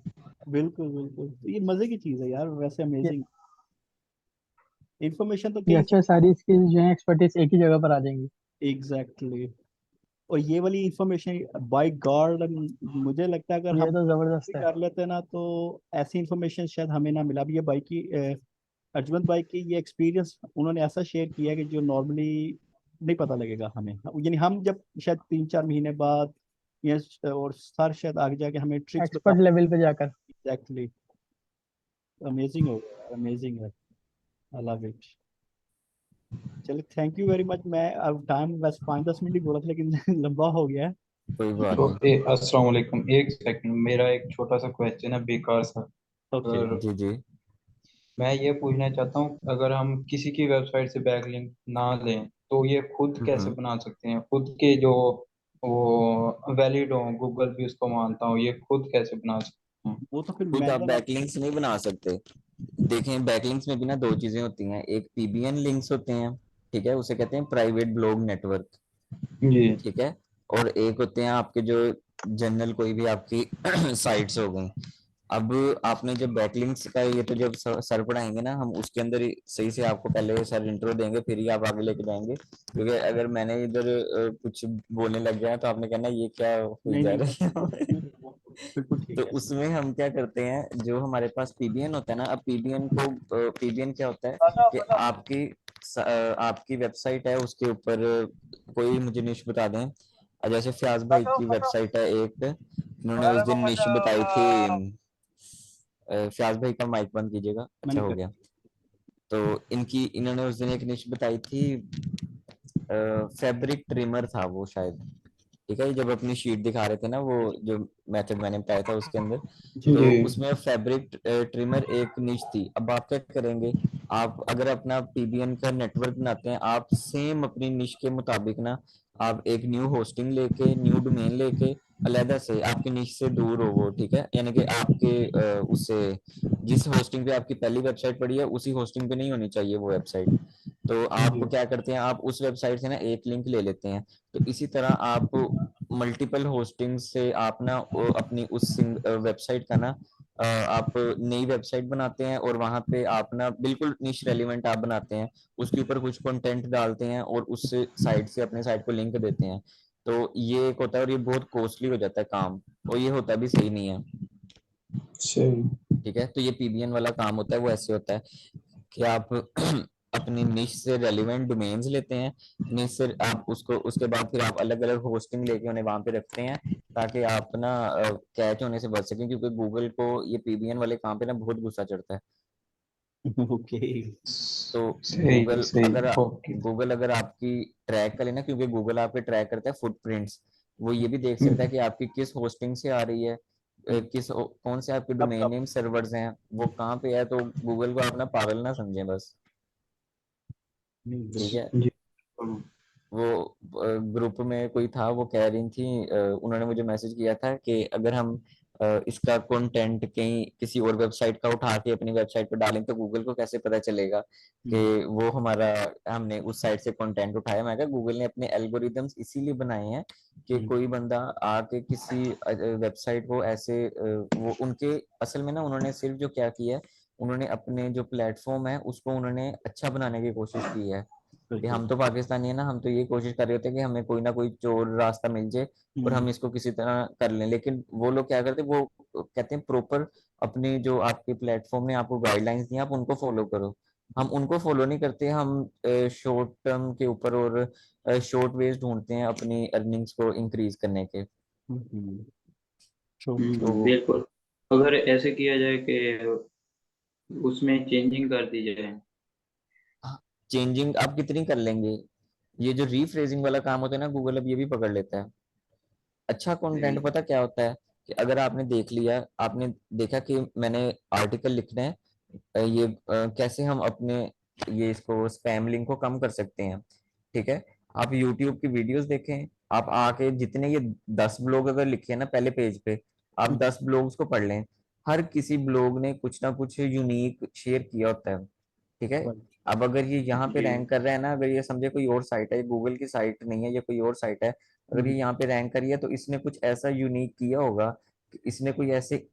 बिल्कुल बिल्कुल, तो ये मजे की चीज है यार, वैसे ये अमेजिंग इंफॉर्मेशन तो ये कहीं। अच्छा, सारी स्किल्स जो है, एक्सपर्टीज एक ही जगह पर आ जाएंगी। Exactly exactly। और ये वाली इंफॉर्मेशन बाय गॉड, मुझे लगता है अगर ये हम तो भी जबरदस्त है। कर लेते ना तो ऐसी इंफॉर्मेशन शायद हमें ना मिला। अब ये भाई की अजमत भाई की ये एक्सपीरियंस उन्होंने ऐसा शेयर किया है कि जो नॉर्मली नहीं पता लगेगा हमें, यानी हम जब शायद 3-4 महीने बाद या और सर शायद आगे जाके हमें ट्रिक्स बता। एक्सपर्ट लेवल पे जाकर। एग्जैक्टली। अमेजिंग हो गया, अमेजिंग है। I love it. चलिए, थैंक यू वेरी मच। मैं अब टाइम बस 5-10 मिनट ही बोला था लेकिन लंबा हो गया है। कोई बात तो नहीं। अस्सलाम वालेकुम, एक सेकंड, मेरा एक छोटा सा क्वेश्चन है, बेकार सा। ओके। और जी जी। मैं ये पूछना चाहता हूँ, अगर हम किसी की वेबसाइट से बैकलिंक ना लें तो ये खुद कैसे हम्म। बना सकते हैं? खुद के जो वो वैलिड हो, गूगल भी उसको मानता हूँ, ये खुद कैसे बना सकते हैं? वो तो फिर खुद आप मैनुअल आप। बैकलिंक्स नहीं बना सकते। देखें, बैकलिंक्स में भी ना दो चीजें होती हैं, एक पीबीएन लिंक्स होते हैं, ठीक है, उसे कहते हैं प्राइवेट ब्लॉग नेटवर्क, जी ठीक है। और एक होते हैं आपके जो जनरल कोई भी आपकी साइट्स हो गई। अब आपने जब बैकलिंक्स का ये तो जब सर पढ़ाएंगे ना, हम उसके अंदर ही सही से आपको पहले सर इंट्रो देंगे, फिर ही आप आगे लेके जाएंगे, क्योंकि अगर मैंने इधर कुछ बोलने लग गया तो आपने कहना ये क्या हुई नहीं जा नहीं, रही है। वो बिल्कुल तो ठीक है। उसमें हम क्या करते हैं, जो हमारे पास पीबीएन होता है ना, अब पीबीएन को पीबीएन क्या होता है कि आपकी वेबसाइट है, उसके ऊपर कोई मुझे निश बता दें। जैसे फ्याज भाई की वेबसाइट है एक, इन्होंने उस दिन निश बताई थी। फ्याज भाई का माइक बंद कीजिएगा, अच्छा मैंने हो कर। गया। तो इन्होंने उस दिन एक निश बताई थी, फैब्रिक ट्रिमर था वो शायद, ठीक है, जब अपनी शीट दिखा रहे थे ना, वो जो मेथड मैंने बताया था उसके अंदर, जी तो जी उसमें फैब्रिक ट्रिमर एक निश थी। अब आप क्या करेंगे, आप अगर अपना पीबीएन का नेटवर्क बनाते हैं, आप सेम अपनी निश के मुताबिक ना, आप एक न्यू होस्टिंग लेके, न्यू डोमेन लेके, अलहदा से, आपकी निश से दूर हो वो, ठीक है, यानी कि आपके उससे जिस होस्टिंग पे आपकी पहली वेबसाइट पड़ी है उसी होस्टिंग पे नहीं होनी चाहिए वो वेबसाइट। तो आप जी क्या करते हैं, आप उस वेबसाइट से ना एक लिंक ले लेते हैं। तो इसी तरह आप मल्टीपल होस्टिंग से आप ना अपनी उस वेबसाइट का ना आप नई वेबसाइट बनाते हैं, और वहां पे आप ना बिल्कुल निश रेलिवेंट आप बनाते हैं, उसके ऊपर कुछ कंटेंट डालते हैं और उस साइट से अपने साइट को लिंक देते हैं। तो ये एक होता है, और ये बहुत कॉस्टली हो जाता है काम, और ये होता भी सही नहीं है, सही। ठीक है। तो ये पीबीएन वाला काम होता है, वो ऐसे होता है कि आप अपनी निश से रेलिवेंट डोमेन्स लेते हैं, निश से आप उसको, उसके बाद फिर आप अलग अलग होस्टिंग लेके उन्हें वहां पे रखते हैं, ताकि आप ना कैच होने से बच सकें, क्योंकि गूगल को ये पीबीएन वाले काम पे ना बहुत गुस्सा चढ़ता है। ओके। तो सही सही। ओके। गूगल अगर आपकी ट्रैक करे ना, क्योंकि गूगल आपके ट्रैक करता है फुटप्रिंट्स, वो ये भी देख सकता है कि आपकी किस होस्टिंग से आ रही है, कौन से आपके अब डोमेन नेम सर्वर्स हैं, वो कहाँ पे है। तो गूगल को अपना पागल ना समझें बस, ठीक है। जी। वो ग्रुप में कोई था, वो कह रही थी, उन्होंने मुझे मैसेज किया था कि अगर हम इसका कंटेंट कहीं किसी और वेबसाइट का उठा के अपनी वेबसाइट पर डालें तो गूगल को कैसे पता चलेगा कि वो हमारा, हमने उस साइट से कंटेंट उठाया। मैं कहा गूगल ने अपने एल्गोरिदम्स इसीलिए बनाए हैं कि कोई बंदा आके किसी वेबसाइट को ऐसे वो उनके असल में ना, उन्होंने सिर्फ जो क्या किया है, उन्होंने अपने जो प्लेटफॉर्म है उसको उन्होंने अच्छा बनाने की कोशिश की है, कि बिल्कुल। हम तो पाकिस्तानी है ना, हम तो ये कोशिश कर रहे होते हैं कि हमें कोई ना कोई चोर रास्ता मिल जाए और हम इसको किसी तरह कर लें। लेकिन वो लोग क्या करते हैं, वो कहते हैं प्रॉपर अपनी जो आपके प्लेटफॉर्म ने आपको गाइडलाइंस दी आप उनको फॉलो करो। हम उनको फॉलो नहीं करते, हम शॉर्ट टर्म के ऊपर और शॉर्ट वेज ढूंढते हैं अपनी अर्निंग्स को इंक्रीज करने के। ट्रू। तो बिल्कुल। अगर ऐसे किया जाए कि उसमें चेंजिंग कर दी जाए, चेंजिंग आप कितनी कर लेंगे? ये जो रीफ्रेजिंग वाला काम होता है ना, गूगल अब ये भी पकड़ लेता है। अच्छा कंटेंट पता क्या होता है कि अगर आपने देख लिया, आपने देखा कि मैंने आर्टिकल लिखना है, ये कैसे हम अपने ये इसको स्पैम लिंक को कम कर सकते हैं, ठीक है। आप यूट्यूब की वीडियोस देखें, आप आके जितने ये 10 ब्लॉग अगर लिखे हैं ना पहले पेज पे, आप 10 ब्लॉग्स को पढ़ लें, हर किसी ब्लॉग ने कुछ ना कुछ यूनिक शेयर किया होता है, ठीक है। अब अगर ये यहाँ पे रैंक कर रहा है ना, अगर ये समझे कोई और साइट है, गूगल की साइट नहीं है, ये कोई और साइट है, अगर ये यहाँ पे रैंक करी है तो इसने कुछ ऐसा यूनिक किया होगा कि इसने कोई ऐसे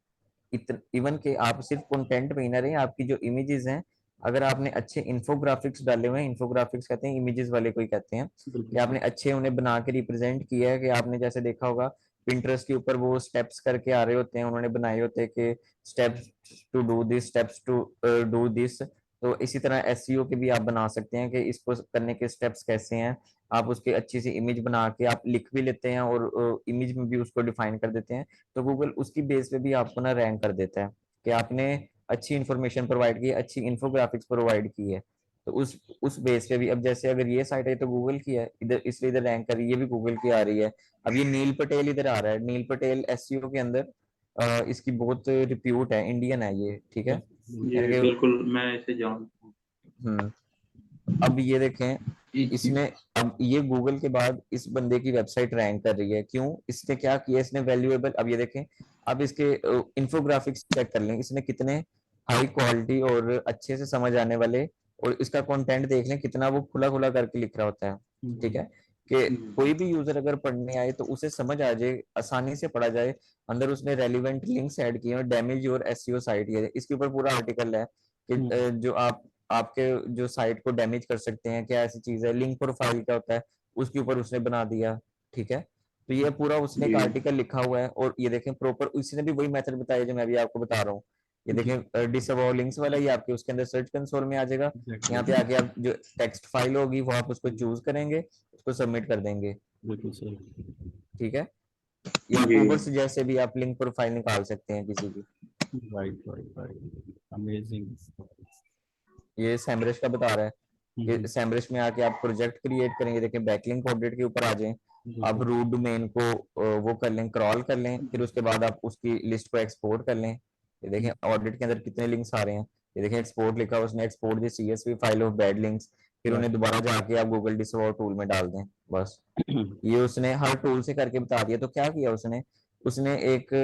इवन के आप सिर्फ कंटेंट पे ही ना रहे, आपकी जो इमेजेस हैं, अगर आपने अच्छे इन्फोग्राफिक्स डाले हुए हैं, इन्फोग्राफिक्स कहते हैं इमेजेस वाले कोई कहते हैं, कि आपने अच्छे उन्हें बना के रिप्रेजेंट किया है, कि आपने जैसे देखा होगा पिंटरेस्ट के ऊपर वो स्टेप्स करके आ रहे होते हैं, उन्होंने बनाए होते हैं कि steps to do this, steps to do this. तो इसी तरह एसईओ के भी आप बना सकते हैं कि इसको करने के स्टेप्स कैसे हैं, आप उसकी अच्छी सी इमेज बना के आप लिख भी लेते हैं और इमेज में भी उसको डिफाइन कर देते हैं, तो गूगल उसकी बेस पे भी आपको ना रैंक कर देता है कि आपने अच्छी इंफॉर्मेशन प्रोवाइड की है, अच्छी इन्फोग्राफिक्स प्रोवाइड की है। तो उस बेस पे भी, अब जैसे अगर ये साइट है तो गूगल की है इधर, इसलिए इधर रैंक कर रही है, ये भी गूगल की आ रही है। अब ये नील पटेल इधर आ रहा है, नील पटेल एसईओ के अंदर इसकी बहुत रिप्यूट है, इंडियन है ये, ठीक है। ये बिल्कुल मैं इसे जानता हूँ। अब ये देखें, इसने अब ये गूगल के बाद इस बंदे की वेबसाइट रैंक कर रही है, क्यों? इसने क्या किया, इसने वैल्यूएबल, अब ये देखें, अब इसके इन्फोग्राफिक्स चेक कर लें, इसने कितने हाई क्वालिटी और अच्छे से समझ आने वाले, और इसका कंटेंट देख लें कितना वो खुला खुला करके लिख रहा होता है, ठीक है, कि कोई भी यूजर अगर पढ़ने आए तो उसे समझ आ जाए, आसानी से पढ़ा जाए। अंदर उसने रेलिवेंट लिंक्स ऐड किए हैं, डैमेज योर एसईओ साइट, ये इसके ऊपर पूरा आर्टिकल है कि जो आपके जो साइट को डैमेज कर सकते हैं, क्या ऐसी चीज है, लिंक प्रोफाइल क्या होता है, उसके ऊपर उसने बना दिया, ठीक है। तो ये पूरा उसने एक आर्टिकल लिखा हुआ है, और ये देखें प्रॉपर उसने भी वही मेथड बताया जो मैं भी आपको बता रहा हूँ। ये देखें डिसअवॉव लिंक्स वाला, ये आपके उसके अंदर सर्च कंसोल में आ जाएगा, यहाँ पे आके आप जो टेक्स्ट फाइल होगी वो आप उसको चूज करेंगे, उसको सबमिट कर देंगे, ठीक है। या ऊबर्स जैसे भी आप लिंक प्रोफाइल निकाल सकते हैं किसी की। Right right right, amazing. ये सैमरश का बता रहा है कि सैमरश में आके आप प्रोजेक्ट क्रिएट करेंगे, देखें बैकलिंक अपडेट के ऊपर आ जाएं, आप रूट डोमेन को वो कर लें, क्रॉल कर लें, फिर उसके बाद आप उसकी लिस्ट को एक्सपोर्ट कर लें। ये देखें ऑडिट के अंदर कितने लिंक्स आ रहे हैं, ये देखें एक्सपोर्ट लिखा है उसने, export the CSV file of bad links, फिर उन्हें दोबारा जाके आप गूगल डिसअवॉव टूल में डाल दें, बस। ये उसने हर टूल से करके बता दिया। तो क्या किया उसने, उसने एक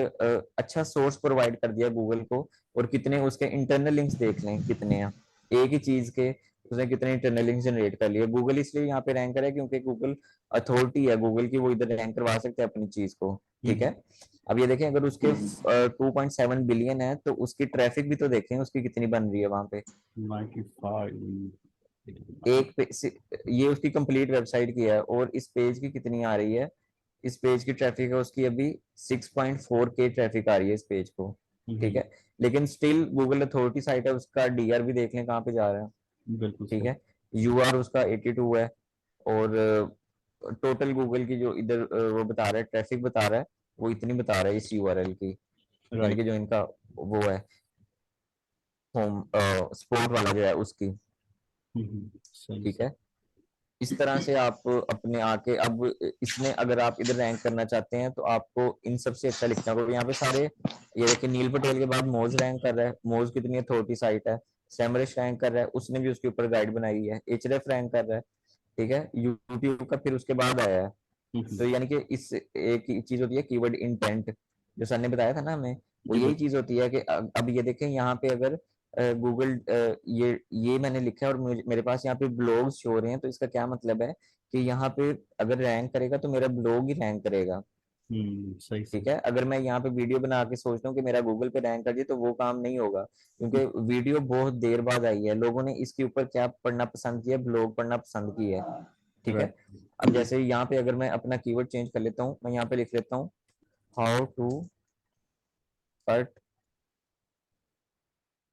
अच्छा सोर्स प्रोवाइड कर दिया गूगल को, और कितने उसके इंटरनल लिंक्स देख लें कितने हैं, एक ही चीज के उसने कितने इंटरनल लिंक जनरेट कर लिए। गूगल इसलिए यहाँ पे रैंकर है क्योंकि गूगल अथॉरिटी है गूगल की, वो इधर रैंक करवा सकते हैं अपनी चीज को, ठीक है। अब ये देखें, अगर उसके 2.7 बिलियन है तो उसकी ट्रैफिक भी तो देखें उसकी कितनी बन रही है वहां पे। 95 एक ये उसकी कंप्लीट वेबसाइट की है, और इस पेज की कितनी आ रही है, इस पेज की ट्रैफिक है उसकी अभी 6.4K ट्रैफिक आ रही है इस पेज को, ठीक है। लेकिन स्टिल गूगल अथॉरिटी साइट है, उसका डीआर भी देख लें कहाँ पे जा रहा है, बिल्कुल ठीक है। यूआर उसका 82 है, और टोटल गूगल की जो इधर वो बता रहा है, ट्रैफिक बता रहा है, वो इतनी बता रहा है इस यूआरएल की, यानी कि जो इनका वो है होम स्पोर्ट वाला जो है उसकी, ठीक है। इस तरह से आप अपने आके, अब इसमें अगर आप इधर रैंक करना चाहते हैं तो आपको इन सबसे अच्छा लिखना होगा। यहाँ पे सारे, ये देखिए नील पटेल के बाद मोज रैंक कर रहा है, मोज कितनी अथॉरिटी साइट है, सैमरश रैंक कर रहा है, उसने भी उसके ऊपर गाइड बनाई है, एचरेफ रैंक कर रहा है, ठीक है, यूट्यूब का फिर उसके बाद आया है। तो यानी कि इस एक चीज होती है कीवर्ड इंटेंट, जो सर ने बताया था ना हमें, वो यही चीज होती है कि अब ये देखें यहाँ पे अगर गूगल ये मैंने लिखा है और मेरे पास यहाँ पे ब्लॉग्स शो हो रहे हैं, तो इसका क्या मतलब है कि यहाँ पे अगर रैंक करेगा तो मेरा ब्लॉग ही रैंक करेगा, सही ठीक है। अगर मैं यहाँ पे वीडियो बना के सोचता हूँ कि मेरा गूगल पे रैंक कर जाए तो वो काम नहीं होगा, क्योंकि वीडियो बहुत देर बाद आई है, लोगों ने इसके ऊपर क्या पढ़ना पसंद किया, ब्लॉग पढ़ना पसंद किया है, ठीक है। अब जैसे यहाँ पे अगर मैं अपना कीवर्ड चेंज कर लेता हूँ, मैं यहाँ पे लिख लेता हूँ how to cut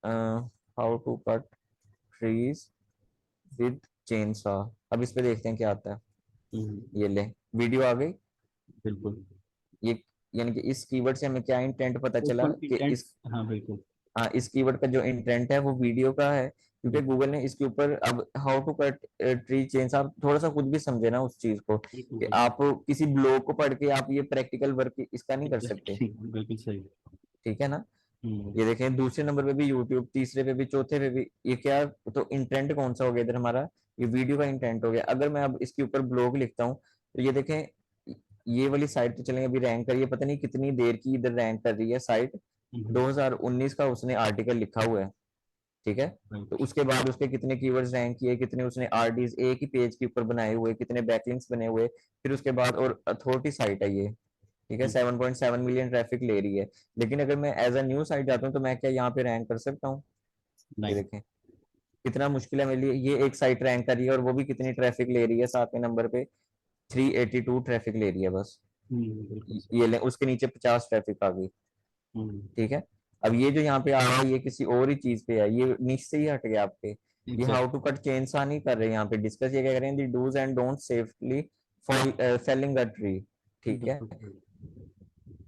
how to cut trees with chainsaw. अब इस पे देखते हैं क्या आता है। ये ले वीडियो आ गई, बिल्कुल। ये यानी कि इस कीवर्ड से हमें क्या इंटेंट पता चला कि इस, हाँ बिल्कुल। हाँ, इस कीवर्ड का जो इंटेंट है वो वीडियो का है, क्योंकि गूगल ने इसके ऊपर अब how to cut tree chains, आप थोड़ा सा खुद भी समझे ना उस चीज को, बिल्कुल कि बिल्कुल आप किसी ब्लॉग को पढ़ के आप ये प्रैक्टिकल वर्क इसका नहीं कर सकते। एग्जैक्टली, बिल्कुल सही। ठीक है ना। हम्म, ये देखें दूसरे नंबर पे भी यूट्यूब, तीसरे पे भी, चौथे पे भी, ये क्या, तो इंटेंट कौन सा हो गया इधर हमारा, ये वीडियो का इंटेंट हो गया। अगर मैं अब इसके ऊपर ब्लॉग लिखता हूँ तो ये देखें, ये वाली साइट तो चलेंगे अभी रैंक करिए, पता नहीं कितनी देर की इधर रैंक कर रही है साइट, हम्म, 2019 का उसने आर्टिकल लिखा हुआ है। ठीक है। तो राइट। उसके बाद उसके कितने कीवर्ड्स रैंक किए, कितने उसने आरडीज एक ही पेज के ऊपर बनाए हुए, कितने बैकलिंक्स बने हुए, फिर उसके बाद, और अथॉरिटी साइट है ये। ठीक है, 7.7 मिलियन ट्रैफिक ले रही है। लेकिन अगर मैं एज अ न्यू साइट जाता हूँ तो मैं क्या यहाँ पे रैंक कर सकता हूँ? ये नहीं। देखें कितना मुश्किल है मेरे लिए, ये एक साइट रैंक कर रही है और वो भी कितनी ट्रैफिक ले रही है, 7वें नंबर पे 382 ट्रैफिक ले रही है बस। बिल्कुल सही। ये ले, उसके नीचे 50 ट्रैफिक आ गई। हम्म, ठीक है। अब ये जो यहाँ पे आ रहा है ये किसी और ही चीज पे है, ये नीचे से ही हट गया आपके। ये how to exactly. Cut chainsaw नहीं कर रहे यहाँ पे डिस्कस, ये क्या करें, the dos and don't safely for felling a tree. ठीक है। बिल्कुल सही।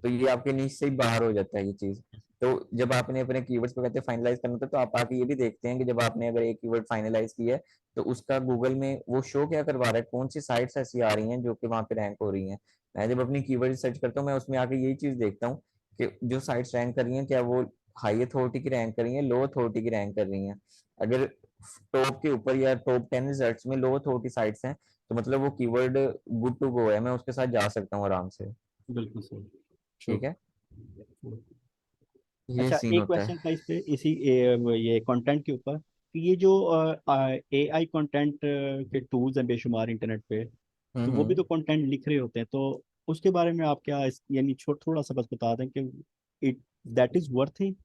तो ये आपके नीच से ही बाहर हो जाता है ये चीज। तो जब आपने अपने कीवर्ड्स को कहते हैं फाइनलाइज करना था, तो आप आके ये भी देखते हैं कि जब आपने अगर एक कीवर्ड फाइनलाइज किया है तो उसका गूगल में वो शो क्या करवा रहा है, कौन सी साइट्स ऐसी आ रही हैं जो कि वहां पे रैंक हो रही हैं। मैं जब अपनी कीवर्ड सर्च करता हूँ मैं उसमें आके यही चीज देखता हूँ कि जो साइट्स रैंक कर रही हैं क्या वो हाई अथॉरिटी की रैंक कर रही हैं, लो अथॉरिटी की रैंक कर रही हैं। अगर टॉप के ऊपर या टॉप 10 रिजल्ट्स में लो अथॉरिटी साइट्स हैं तो मतलब वो कीवर्ड गुड टू गो है, मैं उसके साथ जा सकता हूँ आराम से। बिल्कुल सही। ठीक True. है, ये अच्छा, सीन एक होता क्वेश्चन है। था इस पे, इसी ये कंटेंट के ऊपर, कि ये जो एआई कंटेंट के टूल्स हैं बेशुमार इंटरनेट पे, तो वो भी हम्म। तो कंटेंट लिख रहे होते हैं, तो उसके बारे में आप क्या यानी थोड़ा सा बस बता दें कि it that is worth it,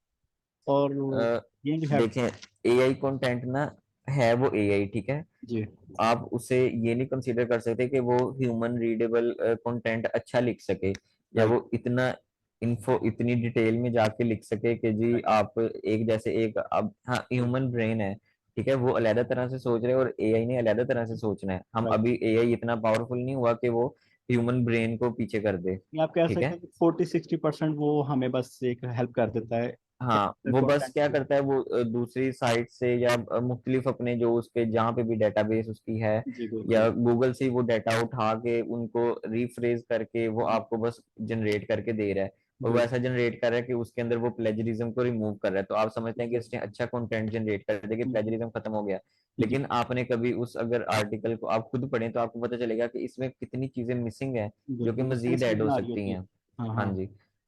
और अ, ये हैव। देखें एआई कंटेंट ना है वो एआई, ठीक है। जी। आप उसे ये नहीं कंसीडर कर सकते कि वो ह्यूमन रीडेबल कंटेंट अच्छा लिख सके, या राइट। वो इतना इन्फो इतनी डिटेल में जाके लिख सके कि जी राइट। आप एक जैसे एक, अब हाँ ह्यूमन ब्रेन है, ठीक है, वो अलग तरह से सोच रहे हैं और एआई ने अलग तरह से सोचना है। हम राइट। अभी एआई इतना पावरफुल नहीं हुआ कि वो ह्यूमन ब्रेन को पीछे कर दे। ये आप कह ठीक सकते है। हैं कि 40-60% वो हमें बस एक हेल्प कर देता है हाँ वो बस कंटेंट क्या को। करता है, वो दूसरी साइट से या मुख्तलिफ अपने जो उसके जहाँ पे भी डेटाबेस उसकी है, जी या बिल्कुल। गूगल से वो डाटा उठा के उनको रिफ्रेज करके वो हम्म, आपको बस जनरेट करके दे रहा है। और वो बिल्कुल। ऐसा जनरेट कर रहा है कि उसके अंदर वो प्लेजरिज्म को रिमूव कर रहा है, तो आप समझते हैं कि इसने अच्छा कंटेंट जनरेट कर दिया कि हम्म, प्लेजरिज्म खत्म हो गया। जी लेकिन आपने कभी उस अगर आर्टिकल को आप खुद पढ़ें तो आपको पता चलेगा कि इसमें कितनी चीजें मिसिंग है जो कि बिल्कुल, वो मजीद सेंस नहीं ऐड हो बना रही सकती होती। हैं। हाँ हाँ हाँ। जी।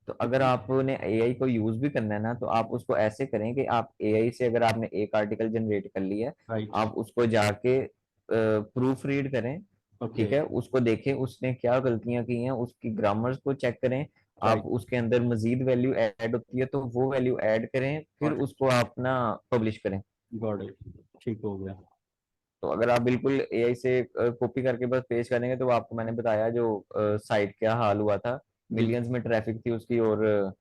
तो अगर आपने एआई को यूज भी करना है ना तो आप उसको ऐसे करें कि आप एआई से अगर आपने एक आर्टिकल जनरेट कर लिया है, राइट। आप उसको जाके प्रूफ रीड करें। ओके। ठीक है, उसको देखें उसने क्या गलतियां की हैं, उसकी ग्रामर्स को चेक करें। आप राइट। उसके अंदर मजीद वैल्यू ऐड होती है तो वो वैल्यू ऐड करें, फिर गॉट इट। उसको आप ना पब्लिश करें। Got it. ठीक हो गया। तो अगर आप बिल्कुल एआई से कॉपी करके बस पेश करेंगे तो वो आपको मैंने बताया जो साइट क्या हाल हुआ था, जी। मिलियंस में ट्रैफिक थी उसकी, और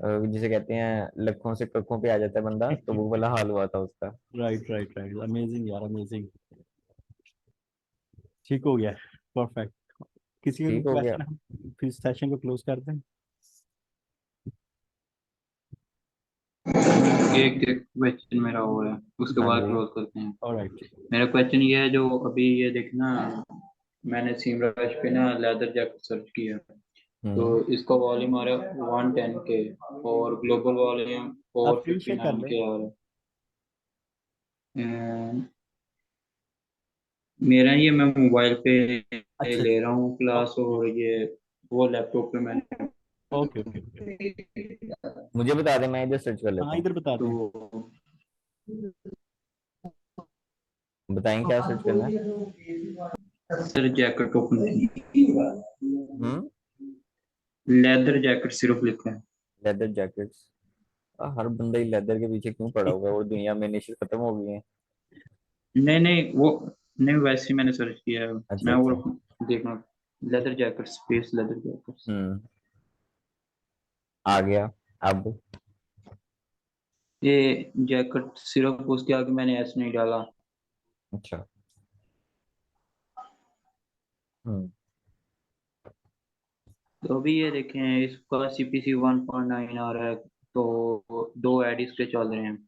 जिसे कहते हैं लखों से कखों पे आ जाता है बंदा, तो वो वाला हाल हुआ था उसका। राइट राइट राइट, अमेजिंग यार, अमेजिंग। ठीक हो गया। परफेक्ट। किसी का कोई ठीक हो गया। क्वेश्चन, हम फिर सेशन को क्लोज कर दें। एक एक क्वेश्चन मेरा हो है, उसके हाँ बाद जी। क्लोज करते हैं। ऑलराइट। मेरा क्वेश्चन ये है, जो अभी ये देखना, मैंने सिमरश पे ना लेदर जैकेट सर्च किया, तो हम्म। इसका वॉल्यूम आ रहा है 110K, और ग्लोबल वॉल्यूम आप फोर स्क्रीन फिफ्टी शेयर कर नाइन लें। के आ रहा है। मेरा ये, मैं मोबाइल पे अच्छा ले रहा हूँ क्लास, ओके। और ये वो लैपटॉप पे मैंने, ओके ओके ओके। मुझे बता दें मैं इधर सर्च कर हाँ, लेता हूँ। इधर बता दें। तो बताएं क्या सर्च करना है। लेदर जैकेट ओपन, हम्म। लेदर जैकेट सिर्फ लिखा है। लेदर जैकेट्स, हर बंदा ही लेदर के पीछे क्यों पड़ा हुआ है, और दुनिया में निशेष खत्म हो गई है। नहीं नहीं वो, नहीं वैसे ही मैंने सर्च किया है। अच्छा मैं वो अच्छा। देखना, leather jacket space leather jackets. हम्म। आ गया अब। ये जैकेट सिर्फ, उसके आगे मैंने एस नहीं डाला। अच्छा। हम्म। तो अभी ये देखें, इसका CPC 1.9 आ रहा है, तो दो एड इसके चल रहे हैं।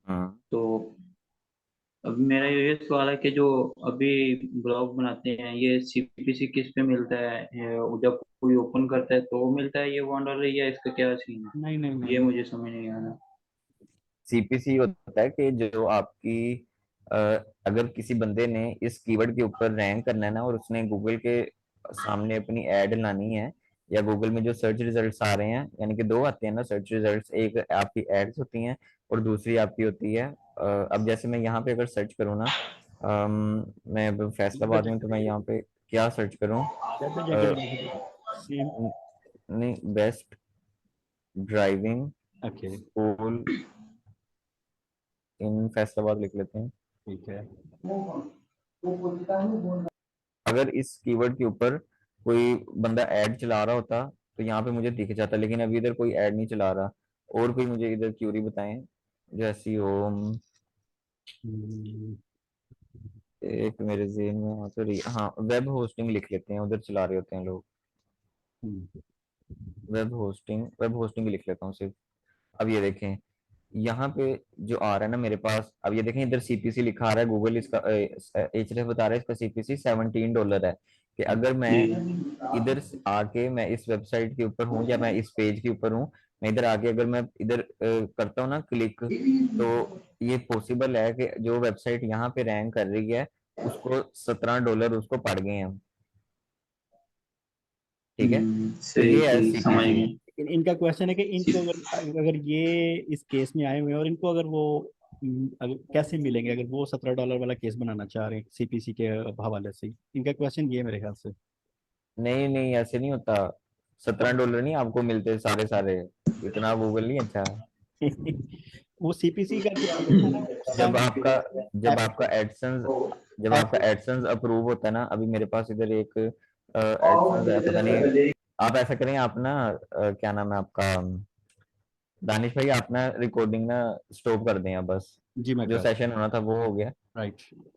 हम्म। तो अब मेरा ये सवाल है कि जो अभी ब्लॉग बनाते हैं ये सीपीसी किस पे मिलता है? जब कोई ओपन करता है तो मिलता है ये $1 या इसका क्या सीन है? नहीं नहीं ये नहीं। मुझे समझ नहीं आ रहा। सीपीसी होता है कि जो आपकी अ, अगर किसी बंदे ने इस कीवर्ड के ऊपर रैंक करना है ना, और उसने गूगल के सामने अपनी ऐड लानी है, या गूगल में जो सर्च रिजल्ट्स आ रहे हैं, यानी कि दो आते हैं ना सर्च रिजल्ट्स, एक आपकी एड्स होती हैं और दूसरी आपकी होती है अब जैसे मैं यहाँ पे अगर सर्च करूँ ना, मैं अब फैसलाबाद में, तो मैं यहाँ पे क्या सर्च करूँ? लेदर अ, जैकेट सेम। नहीं, बेस्ट ड्राइविंग ओके स्कूल इन फैसलाबाद लिख लेते हैं। ठीक है। अगर इस कीवर्ड के ऊपर कोई बंदा ऐड चला रहा होता तो यहाँ पे मुझे दिख जाता, लेकिन अभी इधर कोई ऐड नहीं चला रहा। और कोई मुझे इधर क्यूरी बताएं जैसी हो। हम्म, एक मेरे ज़हन में हाँ, वेब होस्टिंग लिख लेते हैं, उधर चला रहे होते हैं लोग। हम्म, वेब होस्टिंग लिख लेता हूँ सिर्फ। अब ये देखें, यहाँ पे जो आ रहा है ना मेरे पास, अब ये देखें इधर सीपीसी लिखा आ रहा है, गूगल इसका एचरेफ बता रहा है इसका सीपीसी $17 है। कि अगर मैं इधर से आके मैं इस वेबसाइट के ऊपर हूँ या मैं इस पेज के ऊपर हूँ, मैं इधर आके अगर मैं इधर करता हूँ ना क्लिक, तो ये पॉसिबल है कि जो वेबसाइट यहाँ पे रैंक कर रही है उसको $17 उसको पड़ गए हैं। ठीक है, तो सही ये है सही समझ सीपीसी। गए। इनका क्वेश्चन है कि इनको अगर अगर ये इस केस में आए हुए हैं और इनको अगर वो अगर कैसे मिलेंगे अगर वो $17 वाला केस बनाना चाह रहे हैं सीपीसी के हवाले से। इनका क्वेश्चन ये है मेरे ख्याल से। नहीं नहीं, ऐसे नहीं होता। $17 नहीं आपको मिलते सारे सारे, इतना गूगल नहीं अच्छा। वो सीपीसी का जो होता है ना जब आपका जब ऐप आपका एडसेंस जब ऐप आपका एडसेंस अप्रूव होता है ना, अभी मेरे पास इधर एक एडसेंस है, पता नहीं। आप ऐसा करें, आप ना क्या नाम है आपका, दानिश भाई, आप ना रिकॉर्डिंग ना स्टॉप कर दें आप बस। जी मैं जो कर सेशन होना था वो हो गया। राइट।